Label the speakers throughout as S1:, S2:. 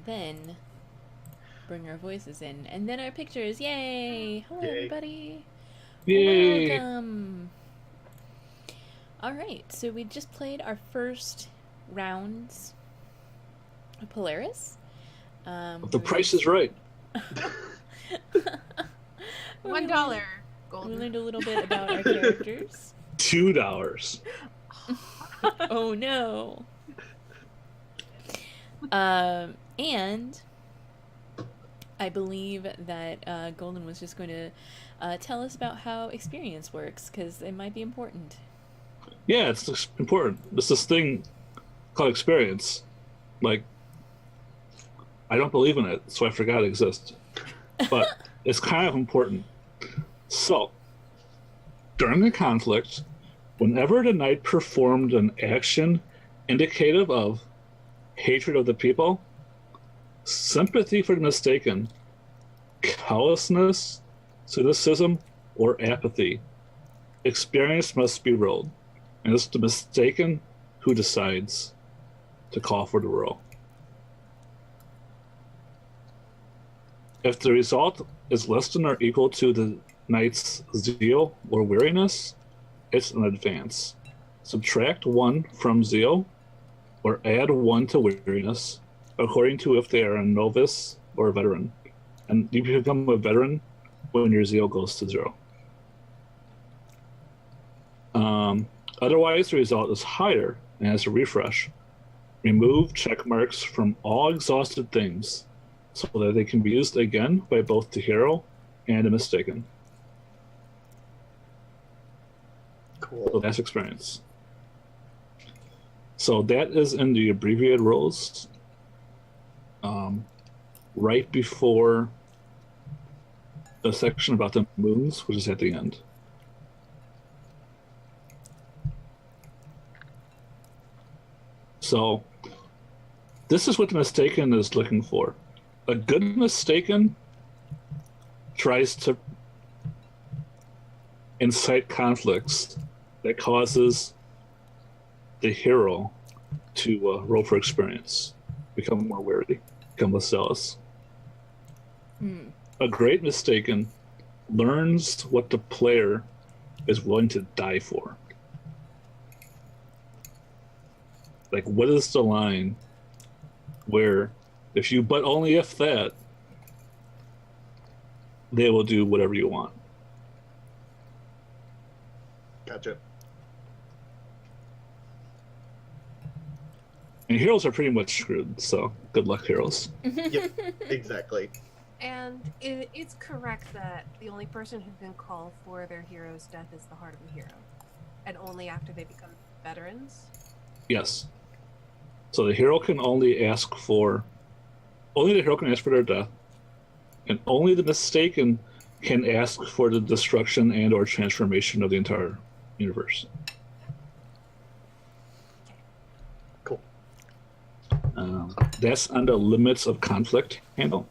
S1: then bring our voices in, and then our pictures. Yay! Hello,
S2: Yay.
S1: everybody.
S3: Yay!
S1: Welcome. All right, so we just played our first rounds of Polaris.
S3: The price is right.
S4: $1
S1: We
S4: golden.
S1: learned a little bit about our characters.
S3: $2.
S1: Oh no. And I believe that Golden was just going to tell us about how experience works, because it might be important.
S3: Yeah, it's important. It's this thing called experience. Like, I don't believe in it, so I forgot it exists. But it's kind of important. So, during a conflict, whenever the knight performed an action indicative of hatred of the people, sympathy for the mistaken, callousness, cynicism, or apathy, experience must be rolled, and it's the mistaken who decides to call for the roll. If the result is less than or equal to the knight's zeal or weariness, it's an advance. Subtract 1 from zeal, or add 1 to weariness, according to if they are a novice or a veteran. And you become a veteran when your zeal goes to 0. Otherwise, the result is higher and has a refresh. Remove check marks from all exhausted things so that they can be used again by both the hero and the mistaken.
S2: Cool.
S3: So that's experience. So that is in the abbreviated rules. Right before the section about the moons, which is at the end. So this is what the mistaken is looking for. A good mistaken tries to incite conflicts that causes the hero to roll for experience, become more wary, become less zealous. A great mistaken learns what the player is willing to die for. Like, what is the line where if you, but only if that, they will do whatever you want.
S2: Gotcha.
S3: And heroes are pretty much screwed, so good luck, heroes.
S2: Yep, exactly.
S4: And it's correct that the only person who can call for their hero's death is the heart of the hero. And only after they become veterans?
S3: Yes. So the hero can only the hero can ask for their death, and only the mistaken can ask for the destruction and or transformation of the entire universe.
S2: Cool.
S3: That's on the limits of conflict handle.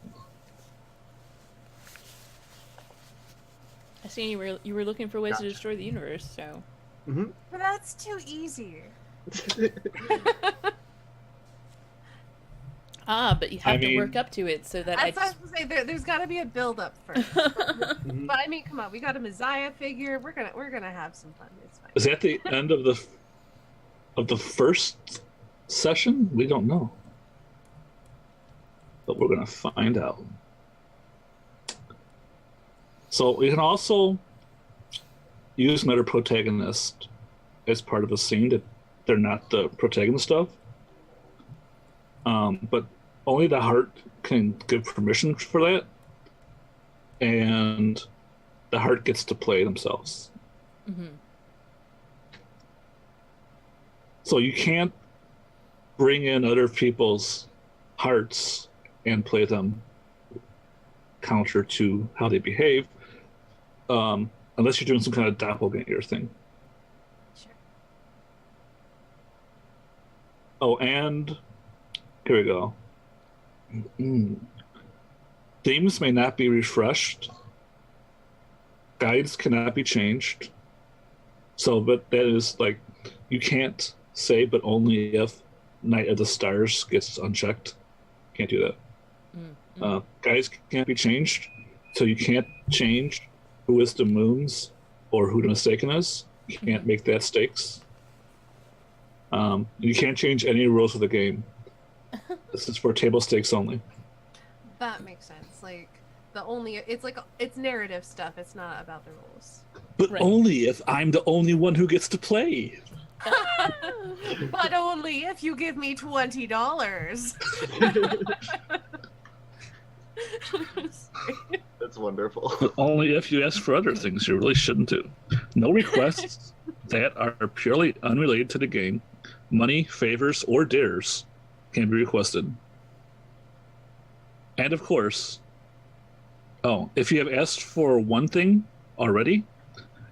S1: I see you were looking for ways to
S2: Gotcha.
S1: destroy the universe, so.
S2: Mm-hmm.
S4: But that's too easy.
S1: But you have to work up to it so that
S4: That's what I was gonna say. There's got to be a build-up first.
S2: Mm-hmm.
S4: But I mean, come on, we got a Messiah figure. We're gonna have some fun. It's fine.
S3: Is that the end of the first session? We don't know, but we're gonna find out. So we can also use another protagonist as part of a scene that they're not the protagonist of. But only the heart can give permission for that, and the heart gets to play themselves.
S1: Mm-hmm.
S3: So you can't bring in other people's hearts and play them counter to how they behave, unless you're doing some kind of doppelganger thing.
S4: Sure.
S3: Oh, and here we go. Themes may not be refreshed. Guides cannot be changed. So, but that is like, you can't say, but only if Night of the Stars gets unchecked. Can't do that.
S1: Mm-hmm.
S3: Guys can't be changed, so you can't change who is the moons or who the mistaken is. You can't make that stakes. You can't change any rules of the game. This is for table stakes only.
S4: That makes sense. Like it's narrative stuff. It's not about the rules.
S3: But
S1: Right.
S3: only if I'm the only one who gets to play.
S4: But only if you give me $20.
S2: That's wonderful.
S3: But only if you ask for other things you really shouldn't do. No requests that are purely unrelated to the game, money, favors, or dares can be requested. And of course, if you have asked for one thing already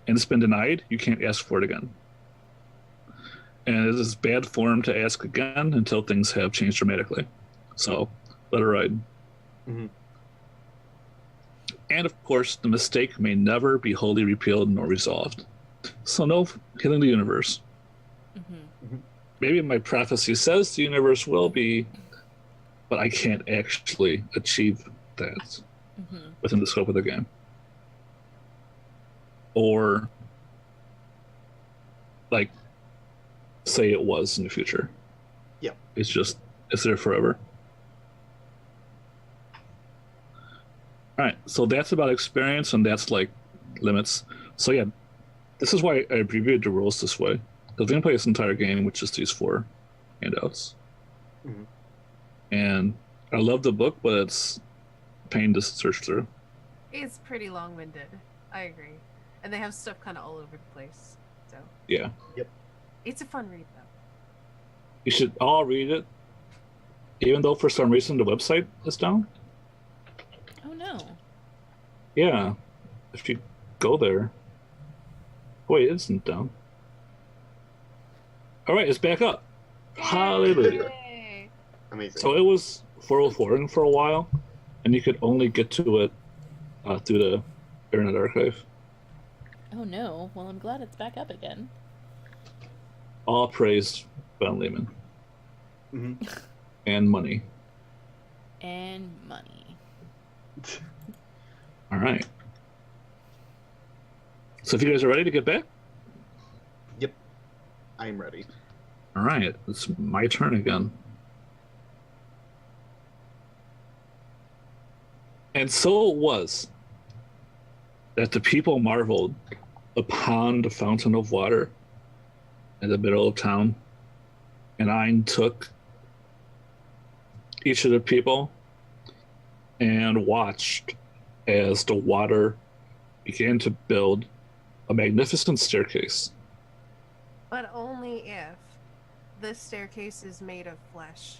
S3: and it's been denied, you can't ask for it again. And it is bad form to ask again until things have changed dramatically. So let it ride.
S2: Mm-hmm.
S3: And of course, the mistake may never be wholly repealed nor resolved. So no killing the universe.
S1: Mm-hmm.
S3: Maybe my prophecy says the universe will be, but I can't actually achieve that within the scope of the game. Or, like, say it was in the future.
S2: Yeah.
S3: It's there forever. All right, so that's about experience, and that's like limits. So yeah, this is why I abbreviated the rules this way. Because we can play this entire game with just these 4 handouts.
S2: Mhm.
S3: And I love the book, but it's a pain to search through.
S4: It's pretty long-winded. I agree. And they have stuff kind of all over the place. So
S3: Yeah.
S4: it's a fun read, though.
S3: You should all read it, even though for some reason the website is down.
S1: Oh no.
S3: Yeah. If you go there. Wait, it isn't down. All right, it's back up. Hallelujah.
S4: Yay!
S2: Amazing.
S3: So it was 404 for a while, and you could only get to it through the Internet Archive.
S1: Oh no. Well, I'm glad it's back up again.
S3: All praise Ben Lehman.
S2: Mm-hmm.
S3: And money.
S1: And money.
S3: All right. So if you guys are ready to get back,
S2: Yep. I'm ready.
S3: all right, it's my turn again. And so it was that the people marveled upon the fountain of water in the middle of town, and Ein took each of the people and watched as the water began to build a magnificent staircase.
S4: But only if this staircase is made of flesh.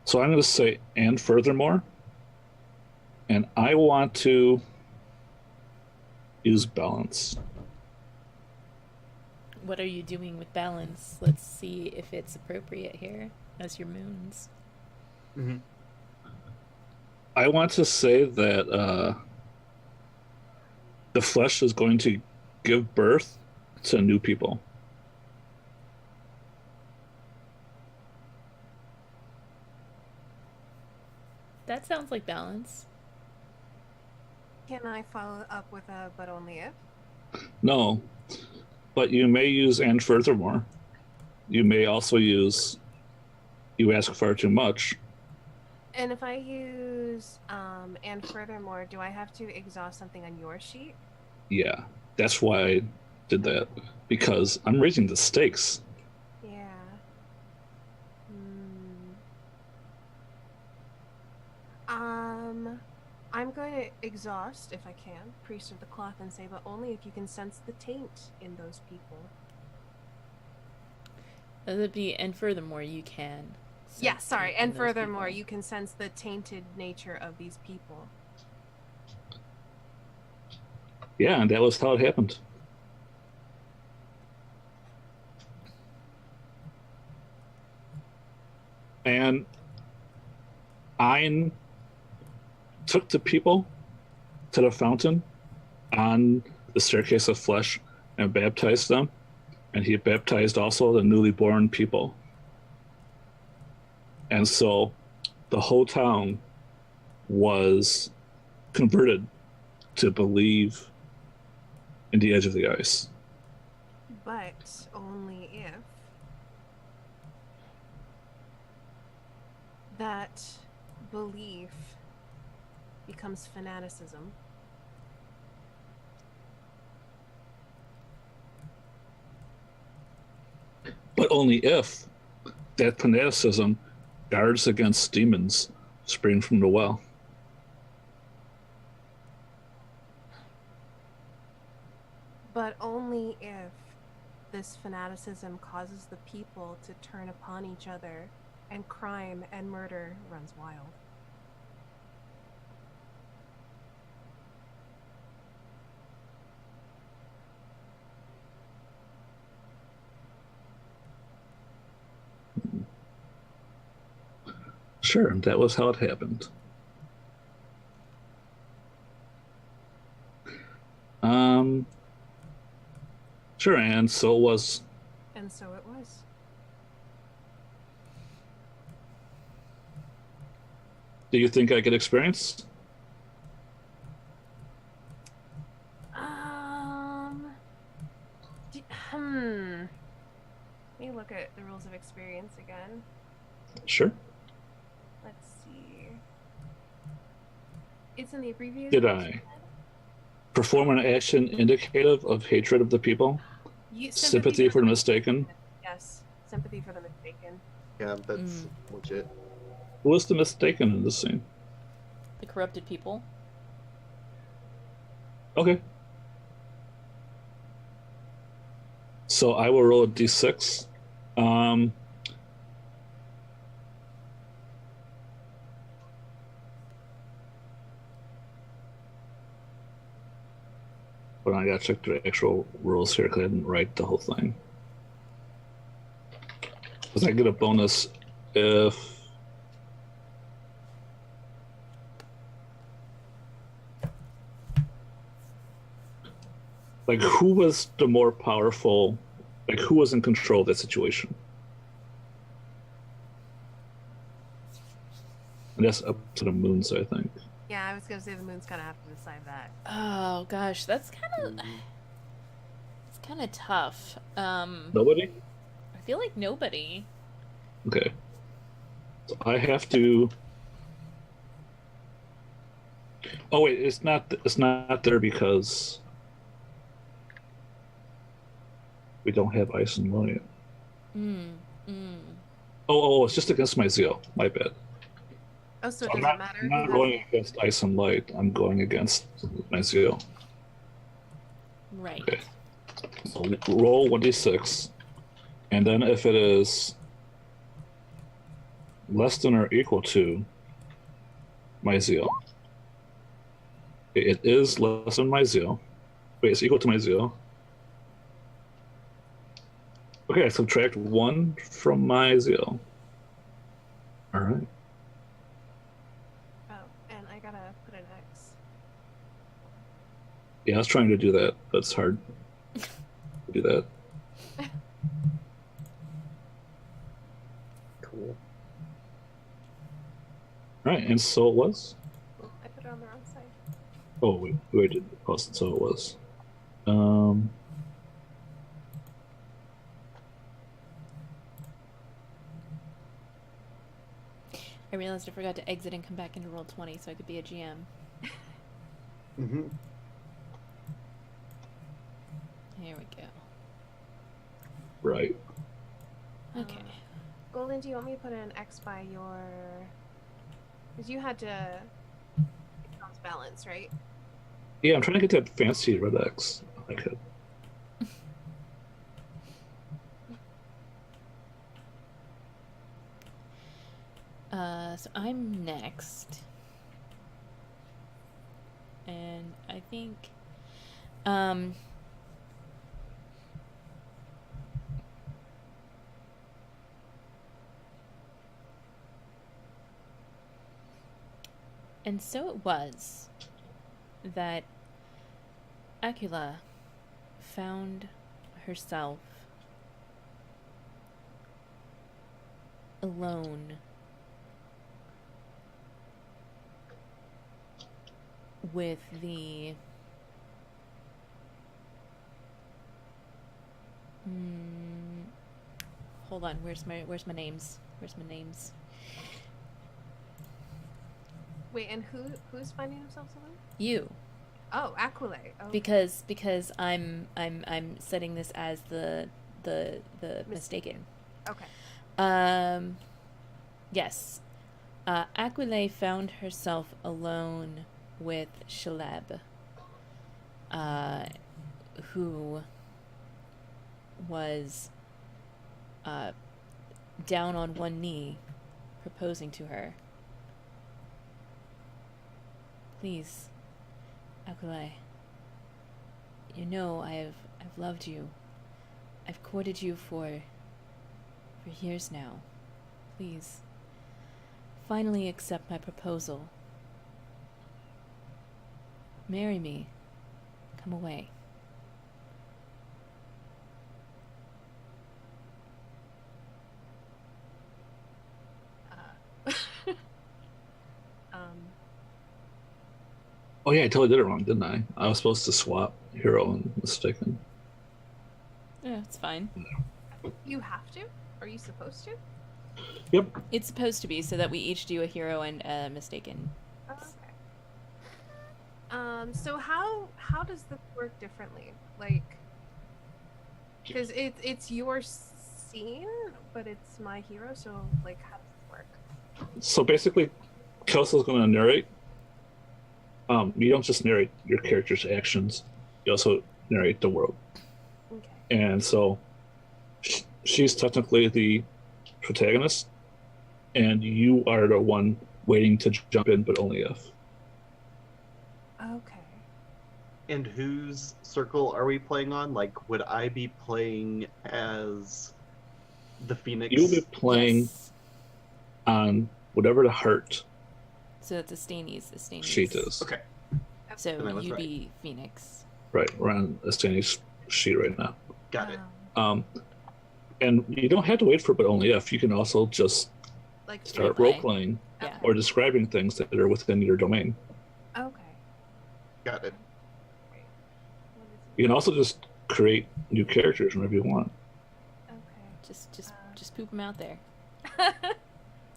S3: So I'm going to say, and furthermore, and I want to use balance.
S1: What are you doing with balance? Let's see if it's appropriate here as your moons.
S2: Mm-hmm.
S3: I want to say that the flesh is going to give birth to new people.
S1: That sounds like balance.
S4: Can I follow up with a but only if?
S3: No, but you may use and furthermore. You may also use you ask far too much.
S4: And if I use and furthermore, do I have to exhaust something on your sheet?
S3: Yeah, that's why I did that, because I'm raising the stakes.
S4: Yeah. I'm going to exhaust, if I can, Priest of the Cloth, and say, but only if you can sense the taint in those people.
S1: That would be, and furthermore, you can.
S4: Yeah,
S1: sense
S4: sorry.
S1: in
S4: And
S1: those
S4: furthermore,
S1: people.
S4: you can sense the tainted nature of these people.
S3: Yeah, and that was how it happened. And Ein took the people to the fountain on the staircase of flesh and baptized them. And he baptized also the newly born people. And so the whole town was converted to believe in the edge of the ice.
S4: But only if that belief becomes fanaticism.
S3: But only if that fanaticism guards against demons spring from the well.
S4: But only if this fanaticism causes the people to turn upon each other and crime and murder runs wild.
S3: Sure, that was how it happened. Sure, and so was.
S4: And so it was.
S3: Do you think I could experience?
S4: Let me look at the rules of experience again.
S3: Sure.
S4: Let's see. It's in the abbreviated.
S3: Did I perform an action indicative of hatred of the people? Sympathy for the mistaken?
S4: Yes, sympathy for the mistaken.
S2: Yeah, that's legit.
S3: Who was the mistaken in this scene?
S1: The corrupted people.
S3: Okay. So I will roll a d6. But I gotta check the actual rules here because I didn't write the whole thing. Because I get a bonus if like who was the more powerful, like who was in control of that situation. And that's up to the moons, I think.
S4: Yeah, I was gonna say the moon's gonna have to decide that.
S1: Oh gosh, that's kind of it's kind of tough.
S3: Nobody?
S1: I feel like nobody.
S3: Okay. So I have to. Oh wait, it's not there because we don't have ice and light. Oh, it's just against my zeal. My bad.
S4: Oh, so it
S3: I'm
S4: doesn't matter.
S3: I'm not going against ice and light. I'm going against my zeal.
S1: Right.
S3: Okay. So roll 1d6, and then if it is less than or equal to my zeal, it is less than my zeal. Wait, it's equal to my zeal. Okay, I subtract 1 from my zeal. All right.
S4: Oh, and I gotta put an X.
S3: Yeah, I was trying to do that, but it's hard to do that.
S2: Cool.
S3: All right, and so it was.
S4: I put it on the wrong side.
S3: Oh, we did post it, so it was.
S1: I realized I forgot to exit and come back into roll 20 so I could be a GM.
S2: Mm-hmm.
S1: Here we go.
S3: Right.
S1: Okay.
S4: Golden, do you want me to put an X by your? Because you had to. It comes balance, right?
S3: Yeah, I'm trying to get that fancy red X. I could.
S1: So I'm next. And I think, And so it was that Acula found herself alone with the hold on, where's my names?
S4: Wait, and who's finding themselves alone?
S1: You.
S4: Oh, Aquile. Oh,
S1: Because I'm setting this as the mistaken.
S4: okay.
S1: Yes. Aquile found herself alone with Shaleb, who was down on one knee, proposing to her. Please, Aquile, you know I've loved you. I've courted you for years now. Please, finally accept my proposal. Marry me. Come away.
S3: Oh yeah, I totally did it wrong, didn't I? I was supposed to swap hero and mistaken.
S1: Yeah, it's fine.
S4: You have to? Are you supposed to?
S3: Yep.
S1: It's supposed to be so that we each do a hero and a mistaken.
S4: Oh, okay. So how does this work differently? Like, because it's your scene, but it's my hero. So like, how does it work?
S3: So basically, Kelso's going to narrate. You don't just narrate your character's actions; you also narrate the world.
S4: Okay.
S3: And so, she's technically the protagonist, and you are the one waiting to jump in, but only if.
S4: Okay.
S2: And whose circle are we playing on? Like, would I be playing as the Phoenix?
S3: You'll be playing
S1: Yes.
S3: on whatever the heart
S1: So it's a Staney's
S3: sheet is.
S2: Okay.
S1: So
S2: Then I was
S1: you'd
S2: right.
S1: be Phoenix.
S3: Right, we're on a Stanley's sheet right now.
S2: Got it.
S3: And you don't have to wait for but only if. You can also just
S4: Like
S3: start
S1: Roleplay.
S3: role-playing
S1: Yeah.
S3: or describing things that are within your domain.
S4: Okay.
S2: Got it.
S4: What is
S3: You can also just create new characters whenever you want.
S1: Just poop them out there.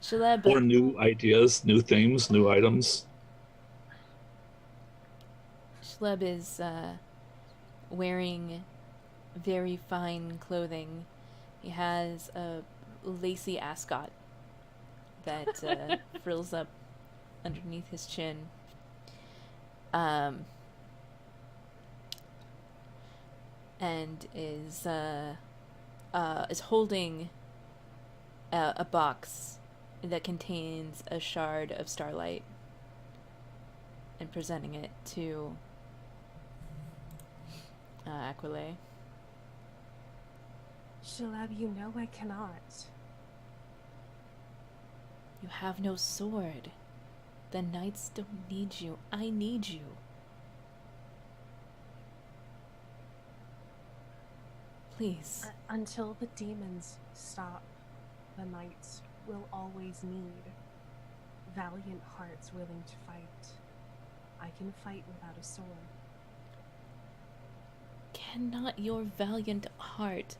S1: Shaleb.
S3: Or new ideas, new themes, new items.
S1: Shaleb is wearing very fine clothing. He has a lacy ascot that frills up underneath his chin. And is holding a box that contains a shard of starlight and presenting it to Aquile.
S4: Shalab, you know I cannot.
S1: You have no sword. The knights don't need you. I need you. Please.
S4: Until the demons stop, the knights will always need valiant hearts willing to fight. I can fight without a sword.
S1: Cannot your valiant heart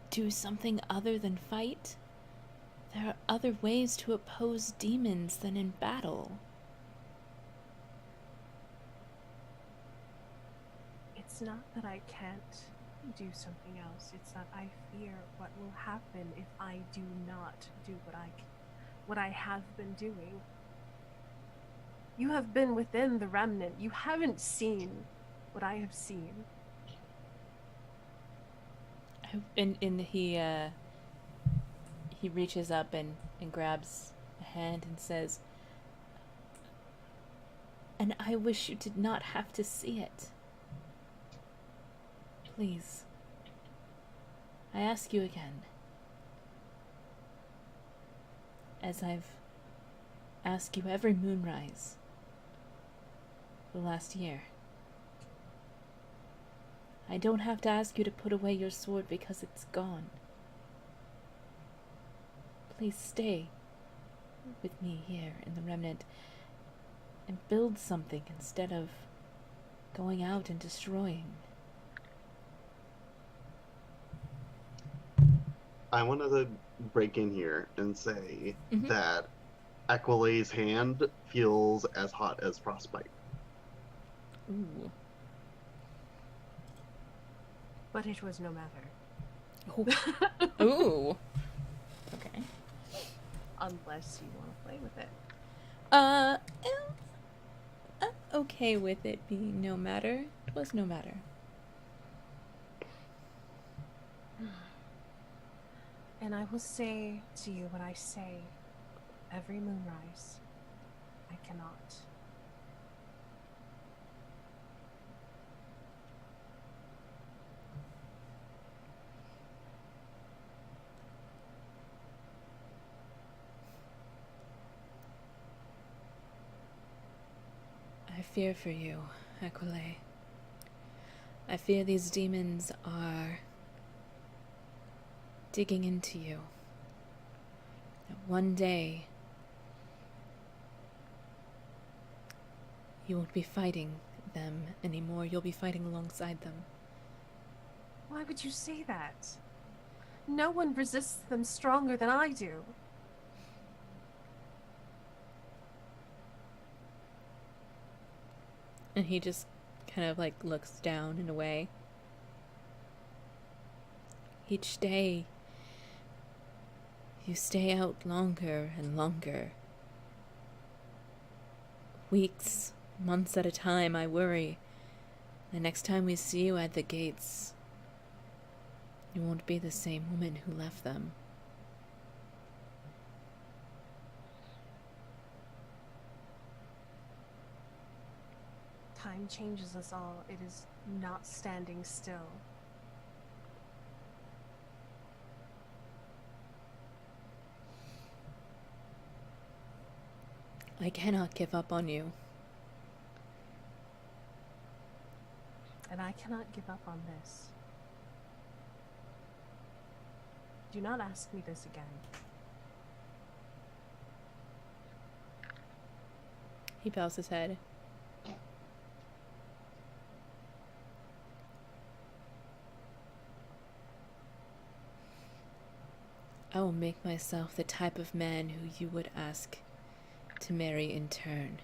S1: do something other than fight? There are other ways to oppose demons than in battle.
S4: It's not that I can't do something else. It's that I fear what will happen if I do not do what I have been doing. You have been within the remnant. You haven't seen what I have seen.
S1: And he reaches up and grabs a hand and says, "And I wish you did not have to see it. Please, I ask you again, as I've ask you every moonrise for the last year. I don't have to ask you to put away your sword because it's gone. Please stay with me here in the Remnant and build something instead of going out and destroying.
S2: I wanted to break in here and say
S1: Mhm.
S2: that Aquilay's hand feels as hot as frostbite.
S1: Ooh.
S4: But it was no matter.
S1: Ooh. Ooh. Okay.
S4: Unless you want to play with it.
S1: I'm okay with it being no matter. It was no matter.
S4: And I will say to you what I say every moonrise. I cannot.
S1: I fear for you, Aquilay. I fear these demons are digging into you. That one day, you won't be fighting them anymore. You'll be fighting alongside them.
S4: Why would you say that? No one resists them stronger than I do.
S1: And he just kind of like looks down and away. Each day, you stay out longer and longer. Weeks, months at a time, I worry. The next time we see you at the gates, you won't be the same woman who left them.
S4: Time changes us all. It is not standing still.
S1: I cannot give up on you.
S4: And I cannot give up on this. Do not ask me this again.
S1: He bows his head. I will make myself the type of man who you would ask to marry in turn.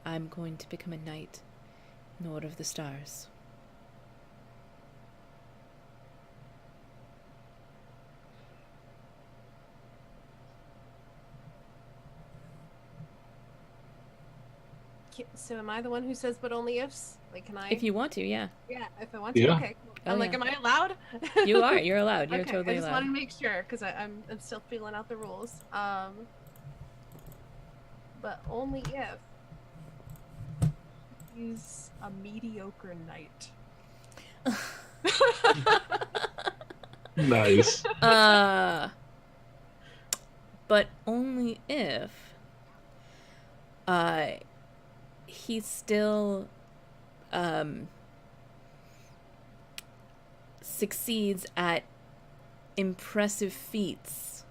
S1: I'm going to become a knight in the Order of the Stars.
S4: So am I the one who says but only ifs? Like, can I?
S1: If you want to, yeah.
S4: Yeah, if I want to.
S3: Yeah.
S4: Okay. Cool.
S1: Oh,
S4: I'm like,
S1: yeah.
S4: am I allowed?
S1: You are. You're allowed. You're
S4: Okay,
S1: totally
S4: I just
S1: allowed.
S4: wanted to make sure because I'm still feeling out the rules. But only if he's a mediocre knight.
S3: Nice.
S1: But only if he still succeeds at impressive feats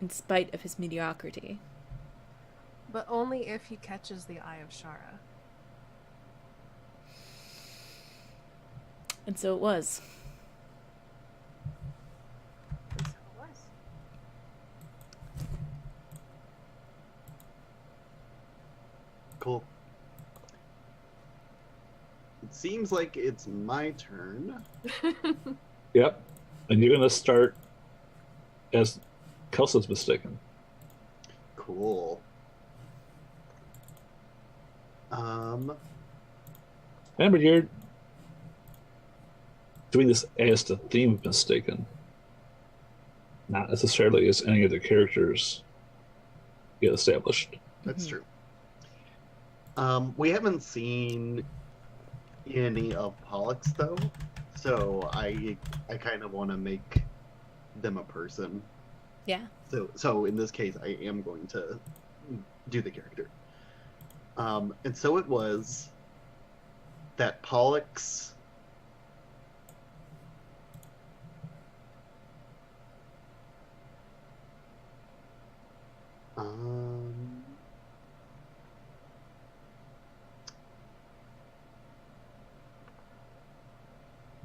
S1: in spite of his mediocrity.
S4: But only if he catches the Eye of Shara.
S1: And so it was.
S4: And so it was.
S2: Cool. It seems like it's my turn.
S3: Yep. And you're gonna start as Kelsa's mistaken.
S2: Cool.
S3: Remember, you're doing this as the theme of mistaken, not necessarily as any of the characters get established.
S2: That's
S1: Mhm.
S2: true. We haven't seen any of Pollux though, so I kind of want to make them a person.
S1: Yeah.
S2: So in this case, I am going to do the character. And so it was that Pollux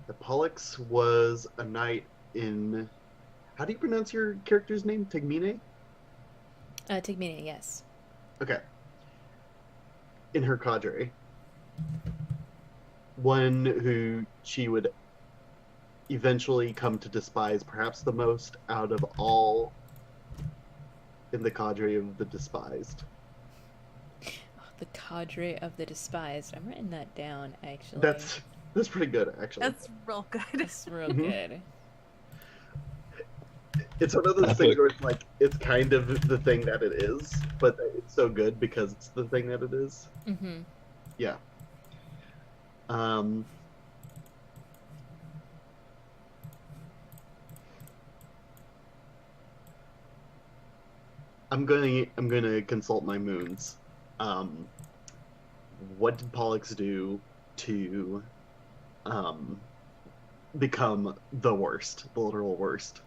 S2: the Pollux was a knight in, how do you pronounce your character's name? Tegmine?
S1: Tigmina, yes.
S2: Okay. In her cadre. One who she would eventually come to despise perhaps the most out of all in the cadre of the despised.
S1: The cadre of the despised. I'm writing that down, actually.
S2: That's pretty good, actually.
S4: That's real good.
S1: That's real
S2: Mhm.
S1: good.
S2: It's one of those things where it's like it's kind of the thing that it is, but it's so good because it's the thing that it is.
S1: Mm-hmm.
S2: Yeah. I'm gonna consult my moons. What did Pollux do to become the worst, the literal worst?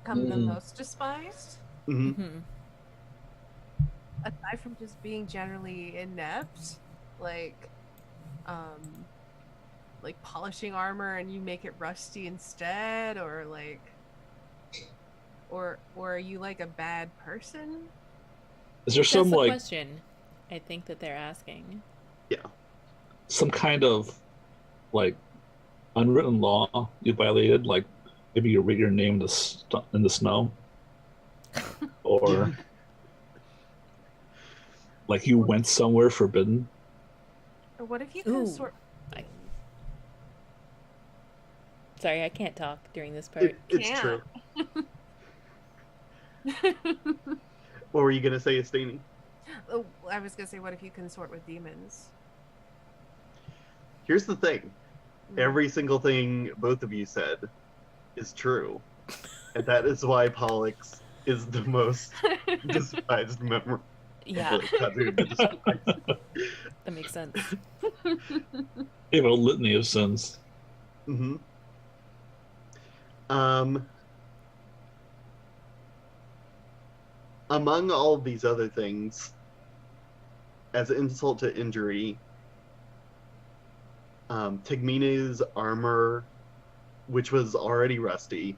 S4: Become the most despised?
S2: Mm-hmm.
S1: Mm-hmm.
S4: Aside from just being generally inept, like polishing armor and you make it rusty instead, or are you like a bad person?
S3: Is there
S1: That's
S3: some
S1: the
S3: like
S1: question I think that they're asking.
S2: Yeah.
S3: some kind of like unwritten law you violated? Like maybe you read your name in the snow, or like you went somewhere forbidden.
S4: Or what if you
S1: Ooh.
S4: consort?
S1: Sorry, I can't talk during this part.
S2: It's
S4: Can't.
S2: true. What were you gonna say, Estini?
S4: Oh, I was gonna say, what if you consort with demons?
S2: Here's the thing.
S4: Mm.
S2: Every single thing both of you said is true. And that is why Pollux is the most despised member
S1: Yeah,
S2: of the cadre of the despised.
S1: that makes sense.
S3: You have a litany of sins.
S2: Mm-hmm. Among all of these other things, as insult to injury, Tegmina's armor, which was already rusty,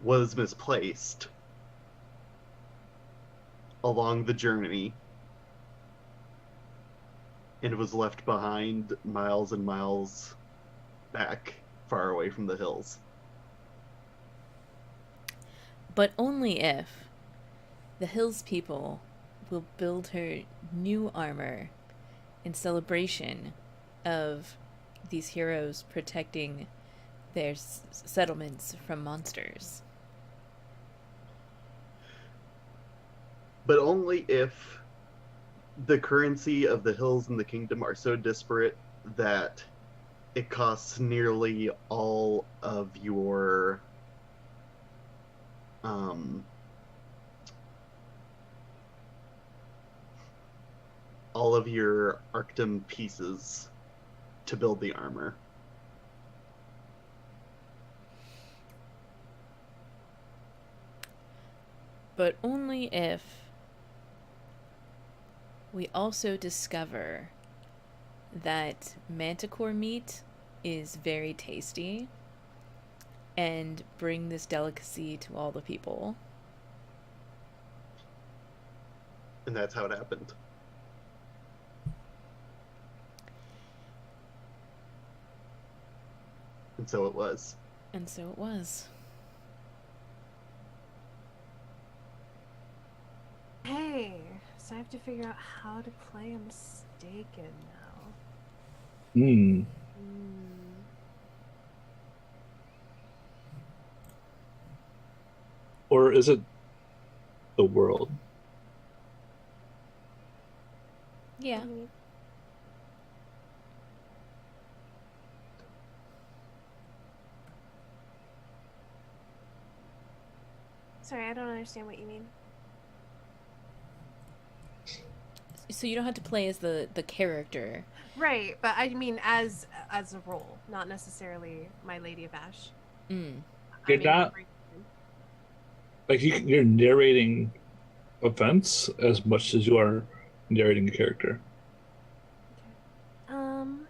S2: was misplaced along the journey and was left behind miles and miles back, far away from the hills.
S1: But only if the Hills people will build her new armor in celebration of these heroes protecting their settlements from monsters.
S2: But only if the currency of the hills and the kingdom are so disparate that it costs nearly all of your Arctum pieces to build the armor.
S1: But only if we also discover that manticore meat is very tasty and bring this delicacy to all the people.
S2: And that's how it happened. And so it was.
S1: And so it was.
S4: Hey, so I have to figure out how to play a mistaken now.
S3: Hmm. Or is it the world?
S1: Yeah.
S4: Sorry, I don't understand what you mean.
S1: So you don't have to play as the character.
S4: Right, but I mean as a role, not necessarily my Lady of Ash.
S1: Mm.
S3: You're
S4: I mean,
S3: not like you're narrating events as much as you are narrating a character.
S4: okay.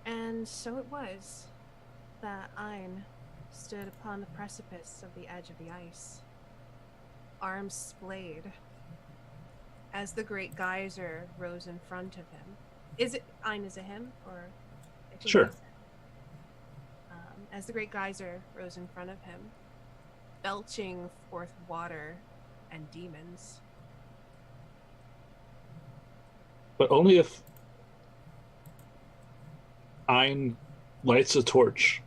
S4: And so it was that Ein stood upon the precipice of the edge of the ice, arms splayed, as the great geyser rose in front of him. Is it Ein? Is it him or? I think
S3: Sure.
S4: it's him. As the great geyser rose in front of him, belching forth water and demons.
S3: But only if Ein lights a torch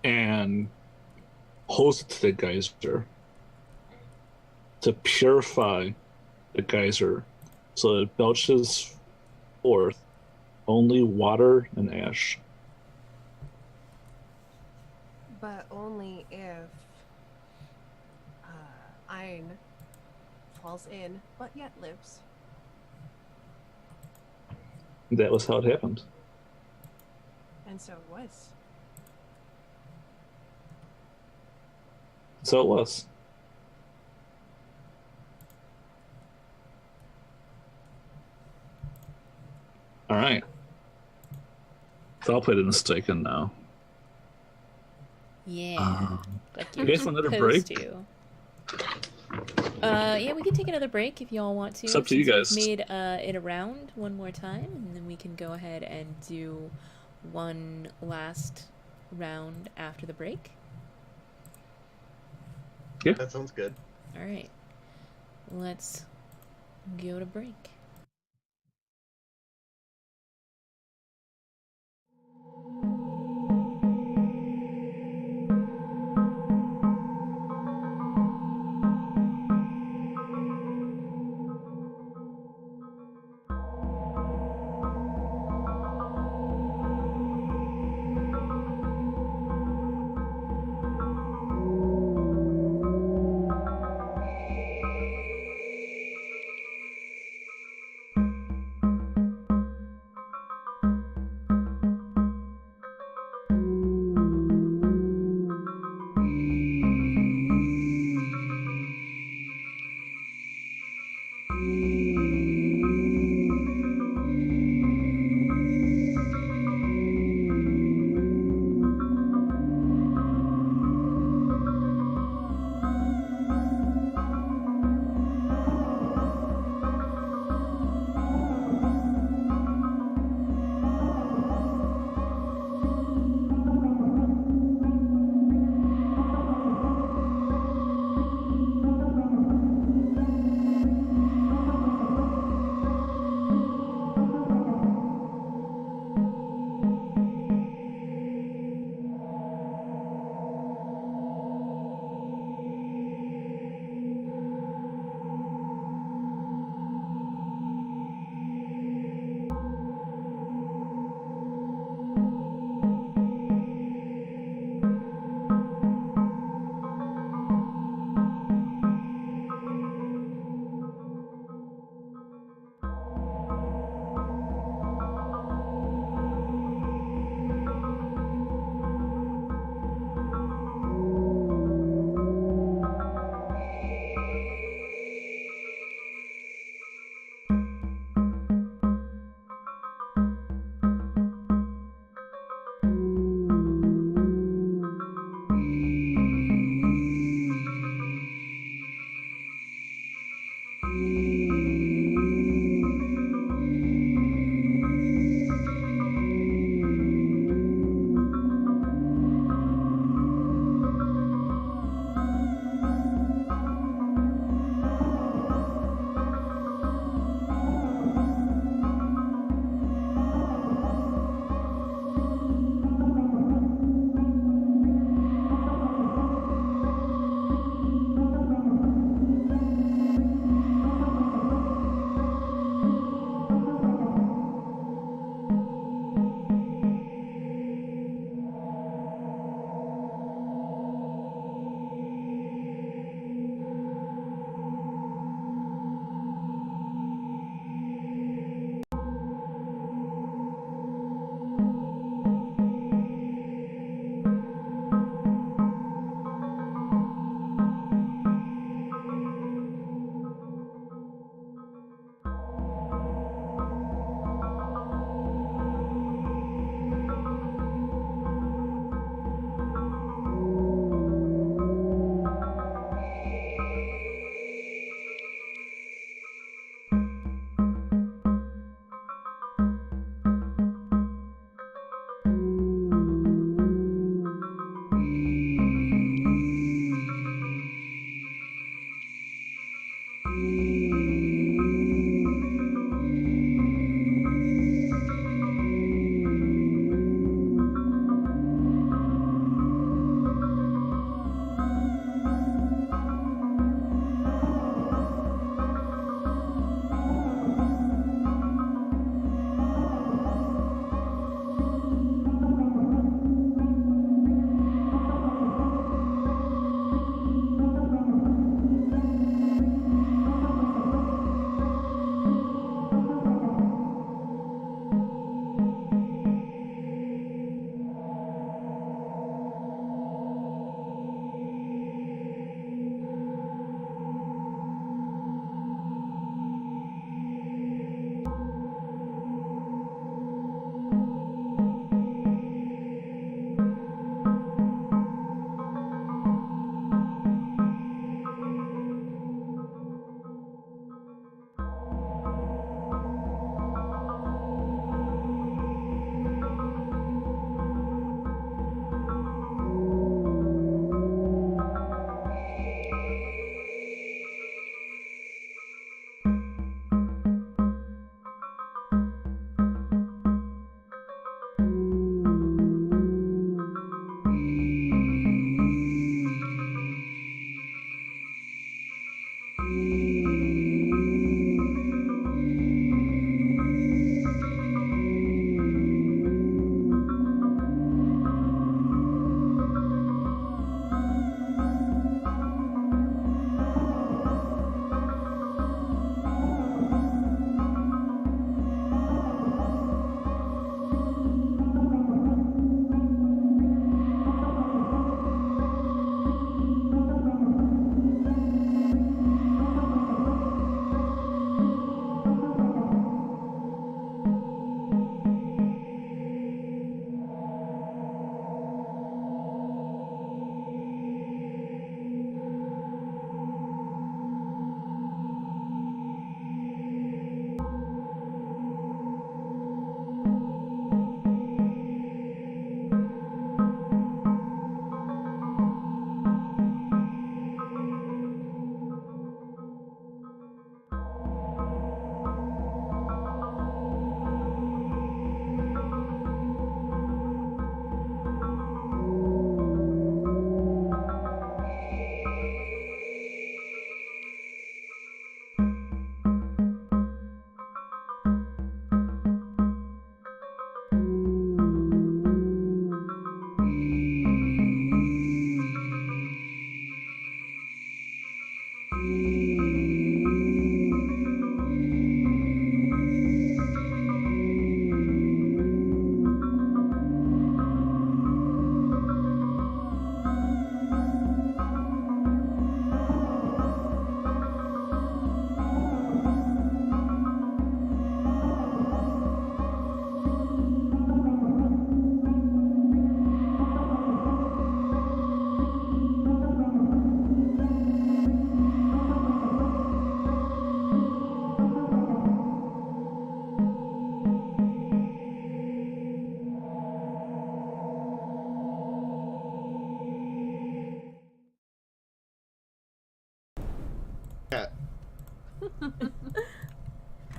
S3: and holds it to the geyser to purify the geyser so that it belches forth only water and ash.
S4: But only if Ein falls in, but yet lives.
S3: That was how it happened.
S4: And so it was.
S3: So it was. All right. So I'll play the mistaken now.
S1: Yeah. Like
S3: you
S1: you're
S3: guys want another
S1: supposed
S3: break?
S1: to. Yeah, we can take another break if y'all want to.
S3: It's up to you
S1: Since
S3: guys.
S1: we've made it around one more time, and then we can go ahead and do one last round after the break.
S3: Yeah.
S2: That sounds good.
S1: All right. Let's go to break.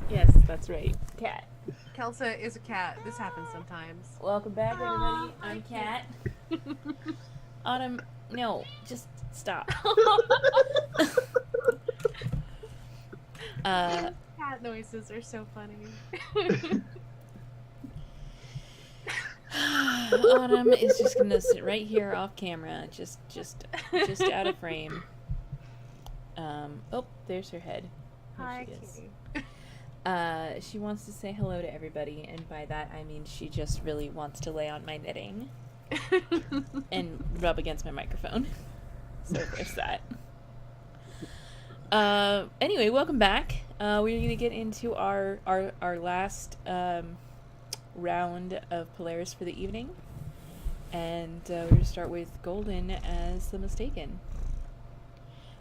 S1: Yes, that's right. Cat.
S4: Kelsa is a cat. This happens sometimes.
S1: Welcome back, everybody.
S4: Aw,
S1: I'm
S4: hi,
S1: Cat. Autumn, no, just stop.
S4: Cat noises are so funny.
S1: Autumn is just gonna sit right here off camera, just out of frame. Oh, there's her head. There
S4: Hi,
S1: she is.
S4: kitty.
S1: She wants to say hello to everybody, and by that I mean she just really wants to lay on my knitting and rub against my microphone. So there's that. Anyway, welcome back. We're gonna get into our last round of Polaris for the evening, and we're gonna start with Golden as the Mistaken.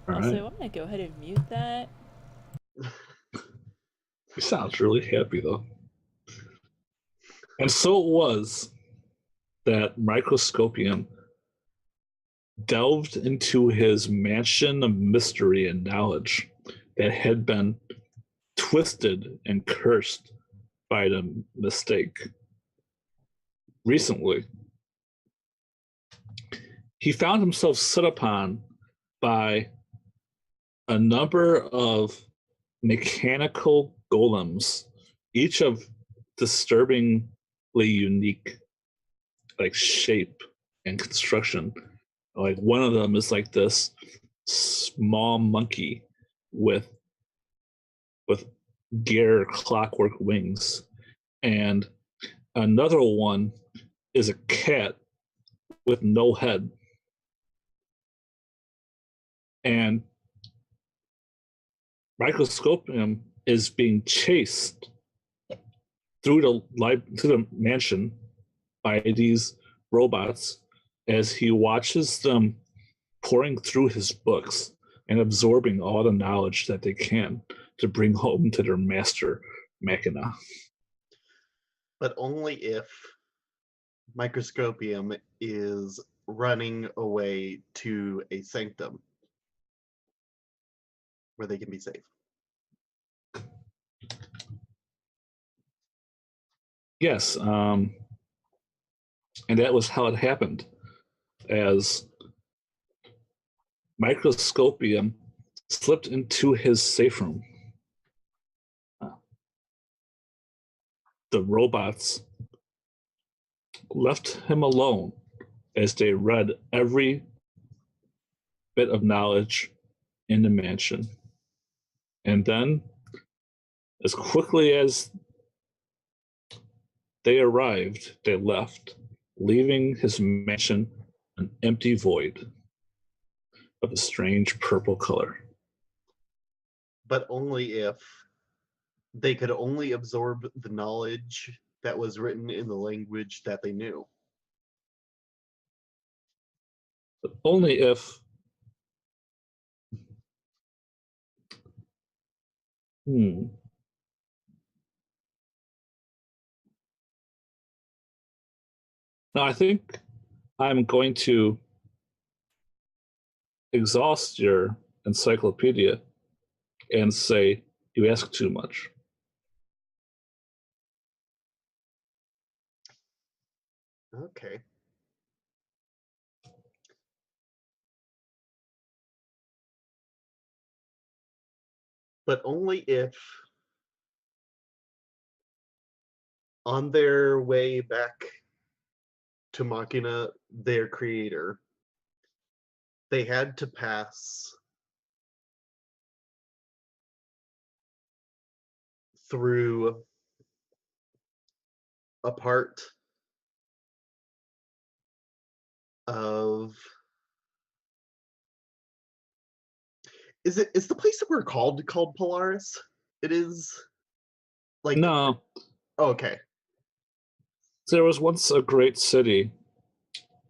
S1: Also, I'm gonna go ahead and mute that.
S3: He sounds really happy though. And so it was that Microscopium delved into his mansion of mystery and knowledge that had been twisted and cursed by the mistake. Recently, he found himself set upon by a number of mechanical golems, each of disturbingly unique, like shape and construction. Like one of them is like this small monkey with gear clockwork wings, and another one is a cat with no head. And Microscopium is being chased through the mansion by these robots as he watches them pouring through his books and absorbing all the knowledge that they can to bring home to their master machina.
S2: But only if Microscopium is running away to a sanctum where they can be safe.
S3: Yes, and that was how it happened, as Microscopium slipped into his safe room. The robots left him alone as they read every bit of knowledge in the mansion. And then, as quickly as they arrived, they left, leaving his mansion an empty void of a strange purple color.
S2: But only if they could only absorb the knowledge that was written in the language that they knew.
S3: But only if No, I think I'm going to exhaust your encyclopedia and say you ask too much.
S2: Okay. But only if on their way back to Machina, their creator, they had to pass through a part of is the place that we're called Polaris? It is like
S3: No,
S2: okay.
S3: there was once a great city,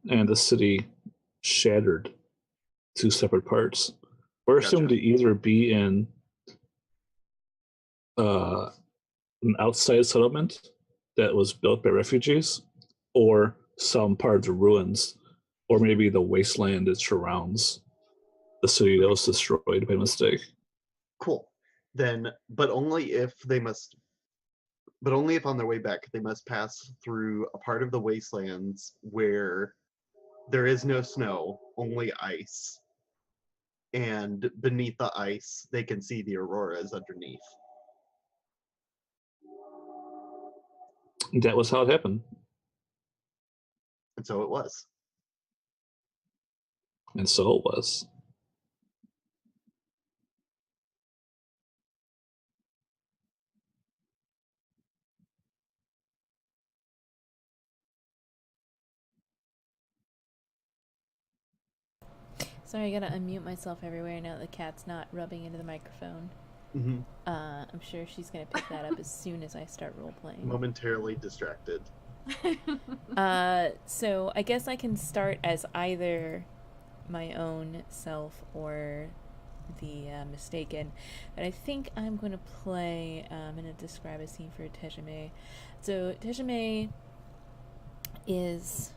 S3: and the city shattered two separate parts. We're assumed to either be in an outside settlement that was built by refugees, or some part of the ruins, or maybe the wasteland that surrounds the city that was destroyed by mistake.
S2: Cool. then, but only if on their way back they must pass through a part of the wastelands where there is no snow, only ice. And beneath the ice, they can see the auroras underneath.
S3: That was how it happened.
S2: And so it was.
S3: And so it was.
S1: Sorry, I gotta unmute myself everywhere now that the cat's not rubbing into the microphone.
S2: Mm-hmm.
S1: I'm sure she's gonna pick that up as soon as I start role playing.
S2: Momentarily distracted.
S1: So I guess I can start as either my own self or the mistaken, but I think I'm going to play. I'm going to describe a scene for Tejime. So Tejime is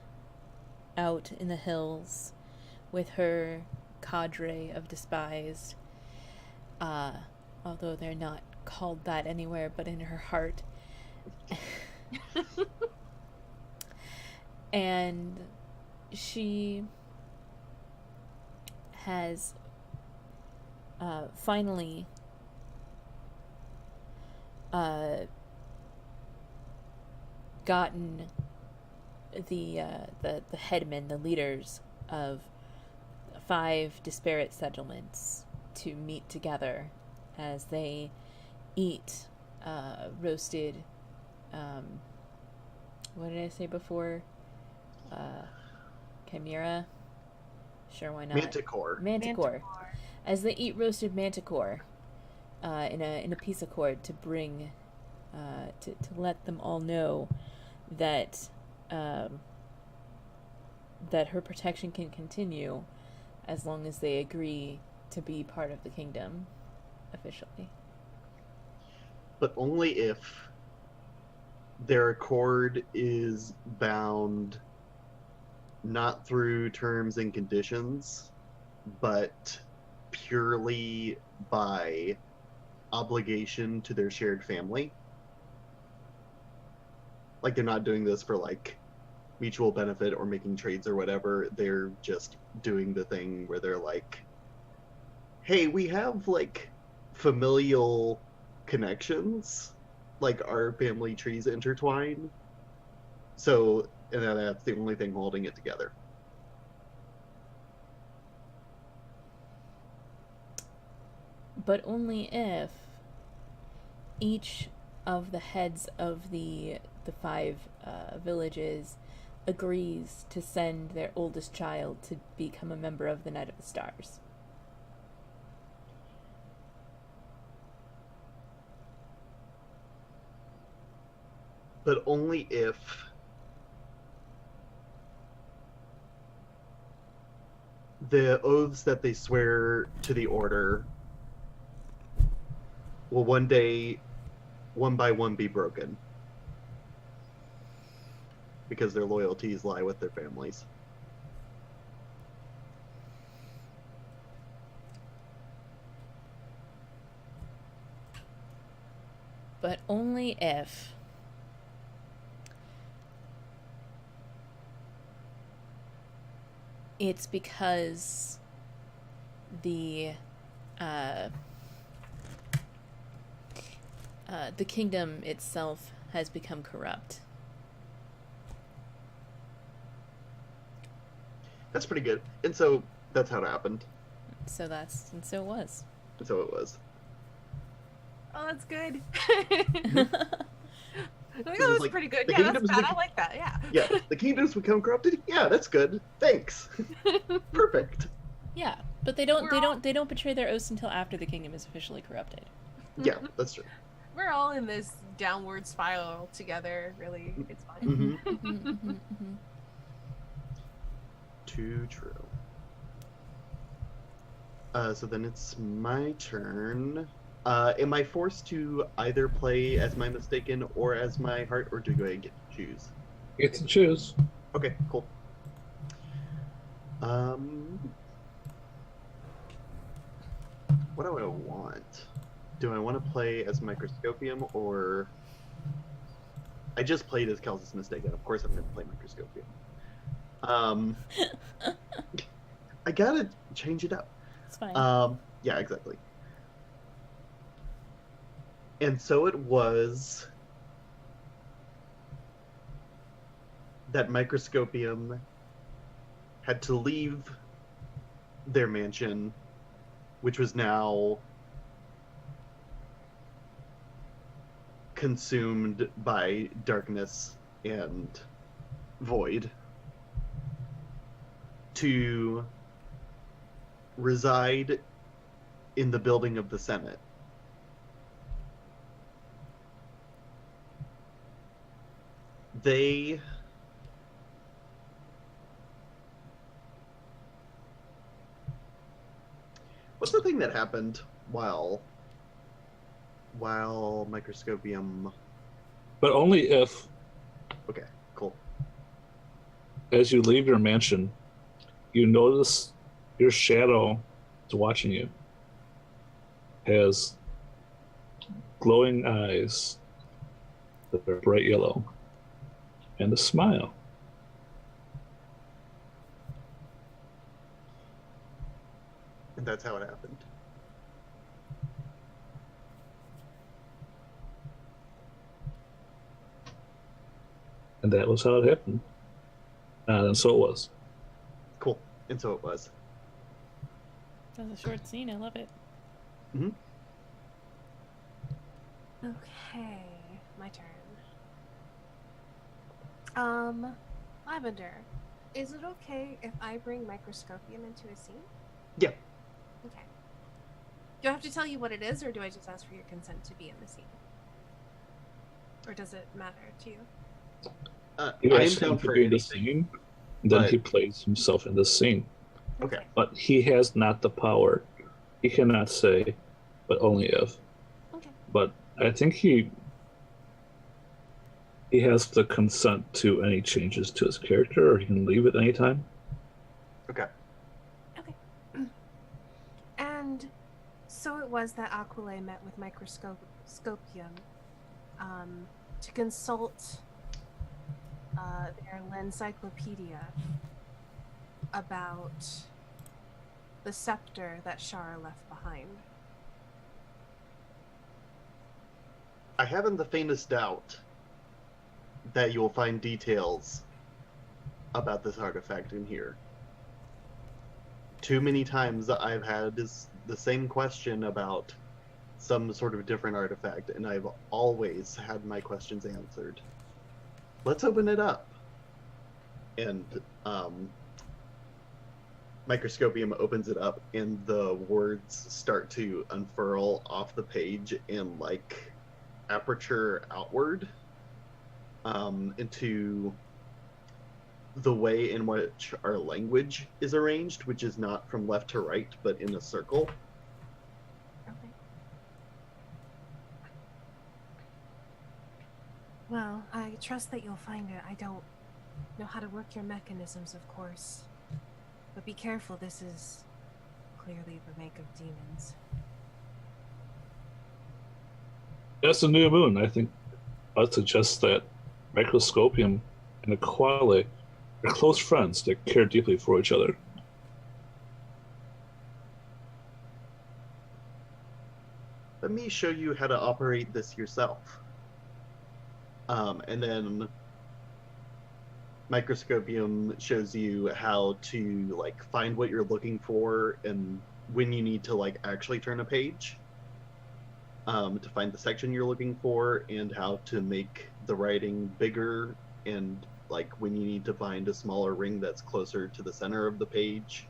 S1: out in the hills with her cadre of despised, although they're not called that anywhere but in her heart. And she has finally gotten the headmen, the leaders of 5 disparate settlements to meet together as they eat roasted. What did I say before? Chimera? Sure, why not? Manticore. As they eat roasted manticore in a peace accord to bring to let them all know that that her protection can continue as long as they agree to be part of the kingdom officially.
S2: But only if their accord is bound not through terms and conditions, but purely by obligation to their shared family. Like, they're not doing this for, like, mutual benefit or making trades or whatever. They're just doing the thing where they're like, hey, we have, like, familial connections. Like, our family trees intertwine. So, and that's the only thing holding it together.
S1: But only if each of the heads of the 5 villages agrees to send their oldest child to become a member of the Knight of the Stars.
S2: But only if the oaths that they swear to the order will one day, one by one, be broken. Because their loyalties lie with their families.
S1: But only if it's because the kingdom itself has become corrupt.
S2: That's pretty good. And so that's how it happened.
S1: So it was.
S2: And so it was.
S4: Oh, that's good.
S2: It
S4: That
S2: was
S4: was
S2: like,
S4: pretty good.
S2: the
S4: Yeah, that's
S2: kingdoms
S4: bad.
S2: be-
S4: I like that. Yeah.
S2: Yeah, the kingdoms become corrupted. Yeah, that's good. Thanks. Perfect.
S1: Yeah, but they don't betray their oaths until after the kingdom is officially corrupted.
S2: Yeah, that's true.
S4: We're all in this downward spiral together. Really, it's fine.
S2: Mm-hmm. Too true. So then it's my turn. Am I forced to either play as my mistaken or as my heart, or do I get to choose?
S3: You get to choose.
S2: Okay, cool. What do I want? do I want to play as Microscopium or... I just played as Kelsis Mistaken. Of course I'm going to play Microscopium. I gotta change it up.
S1: It's fine.
S2: Yeah, exactly. And so it was that Microscopium had to leave their mansion, which was now consumed by darkness and void, to reside in the building of the Senate. They what's the thing that happened while Microscopium...
S3: But only if,
S2: Okay, cool.
S3: as you leave your mansion, you notice your shadow is watching you. Has glowing eyes that are bright yellow and a smile.
S2: And that's how it happened.
S3: And that was how it happened. And so it was.
S2: Cool. And so it was.
S1: That was a short scene. I love it.
S2: Mm-hmm.
S4: Okay, my turn. Lavender, is it okay if I bring Microscopium into a scene?
S2: Yeah.
S4: Okay. Do I have to tell you what it is, or do I just ask for your consent to be in the scene? Or does it matter to you?
S3: You
S2: I am
S3: ask him
S2: down
S3: to
S2: for
S3: be in the
S2: anything.
S3: scene, and then
S2: but-
S3: he plays himself in the scene.
S2: Okay.
S3: But he has not the power. He cannot say, but only if.
S4: Okay.
S3: But I think he has the consent to any changes to his character, or he can leave at any time.
S2: Okay.
S4: Okay. And so it was that Aquile met with Microscopium to consult their encyclopedia about the scepter that Shara left behind.
S2: I haven't the faintest doubt that you will find details about this artifact in here. Too many times I've had the same question about some sort of different artifact, and I've always had my questions answered. Let's open it up. And Microscopium opens it up, and the words start to unfurl off the page and like aperture outward into the way in which our language is arranged, which is not from left to right, but in a circle.
S4: Okay. Well, I trust that you'll find it. I don't know how to work your mechanisms, of course. But be careful, this is clearly the make of demons.
S3: That's a new moon. I think I'd suggest that Microscopium and Aquile are close friends that care deeply for each other.
S2: Let me show you how to operate this yourself. And then Microscopium shows you how to like find what you're looking for and when you need to like actually turn a page to find the section you're looking for, and how to make the writing bigger, and like when you need to find a smaller ring that's closer to the center of the page.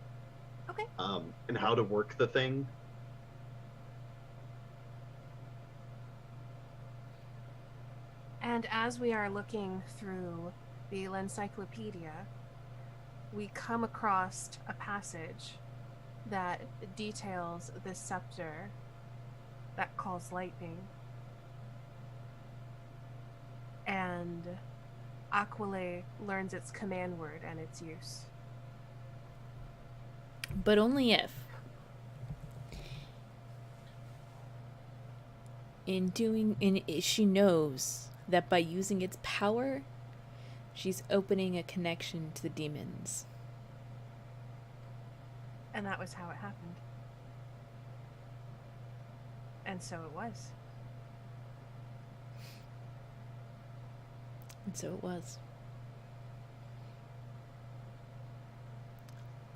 S4: Okay.
S2: And how to work the thing.
S4: And as we are looking through the encyclopedia, we come across a passage that details this scepter that calls lightning. And Aquile learns its command word and its use.
S1: But only if. She knows that by using its power, she's opening a connection to the demons.
S4: And that was how it happened. And so it was.
S1: And so it was.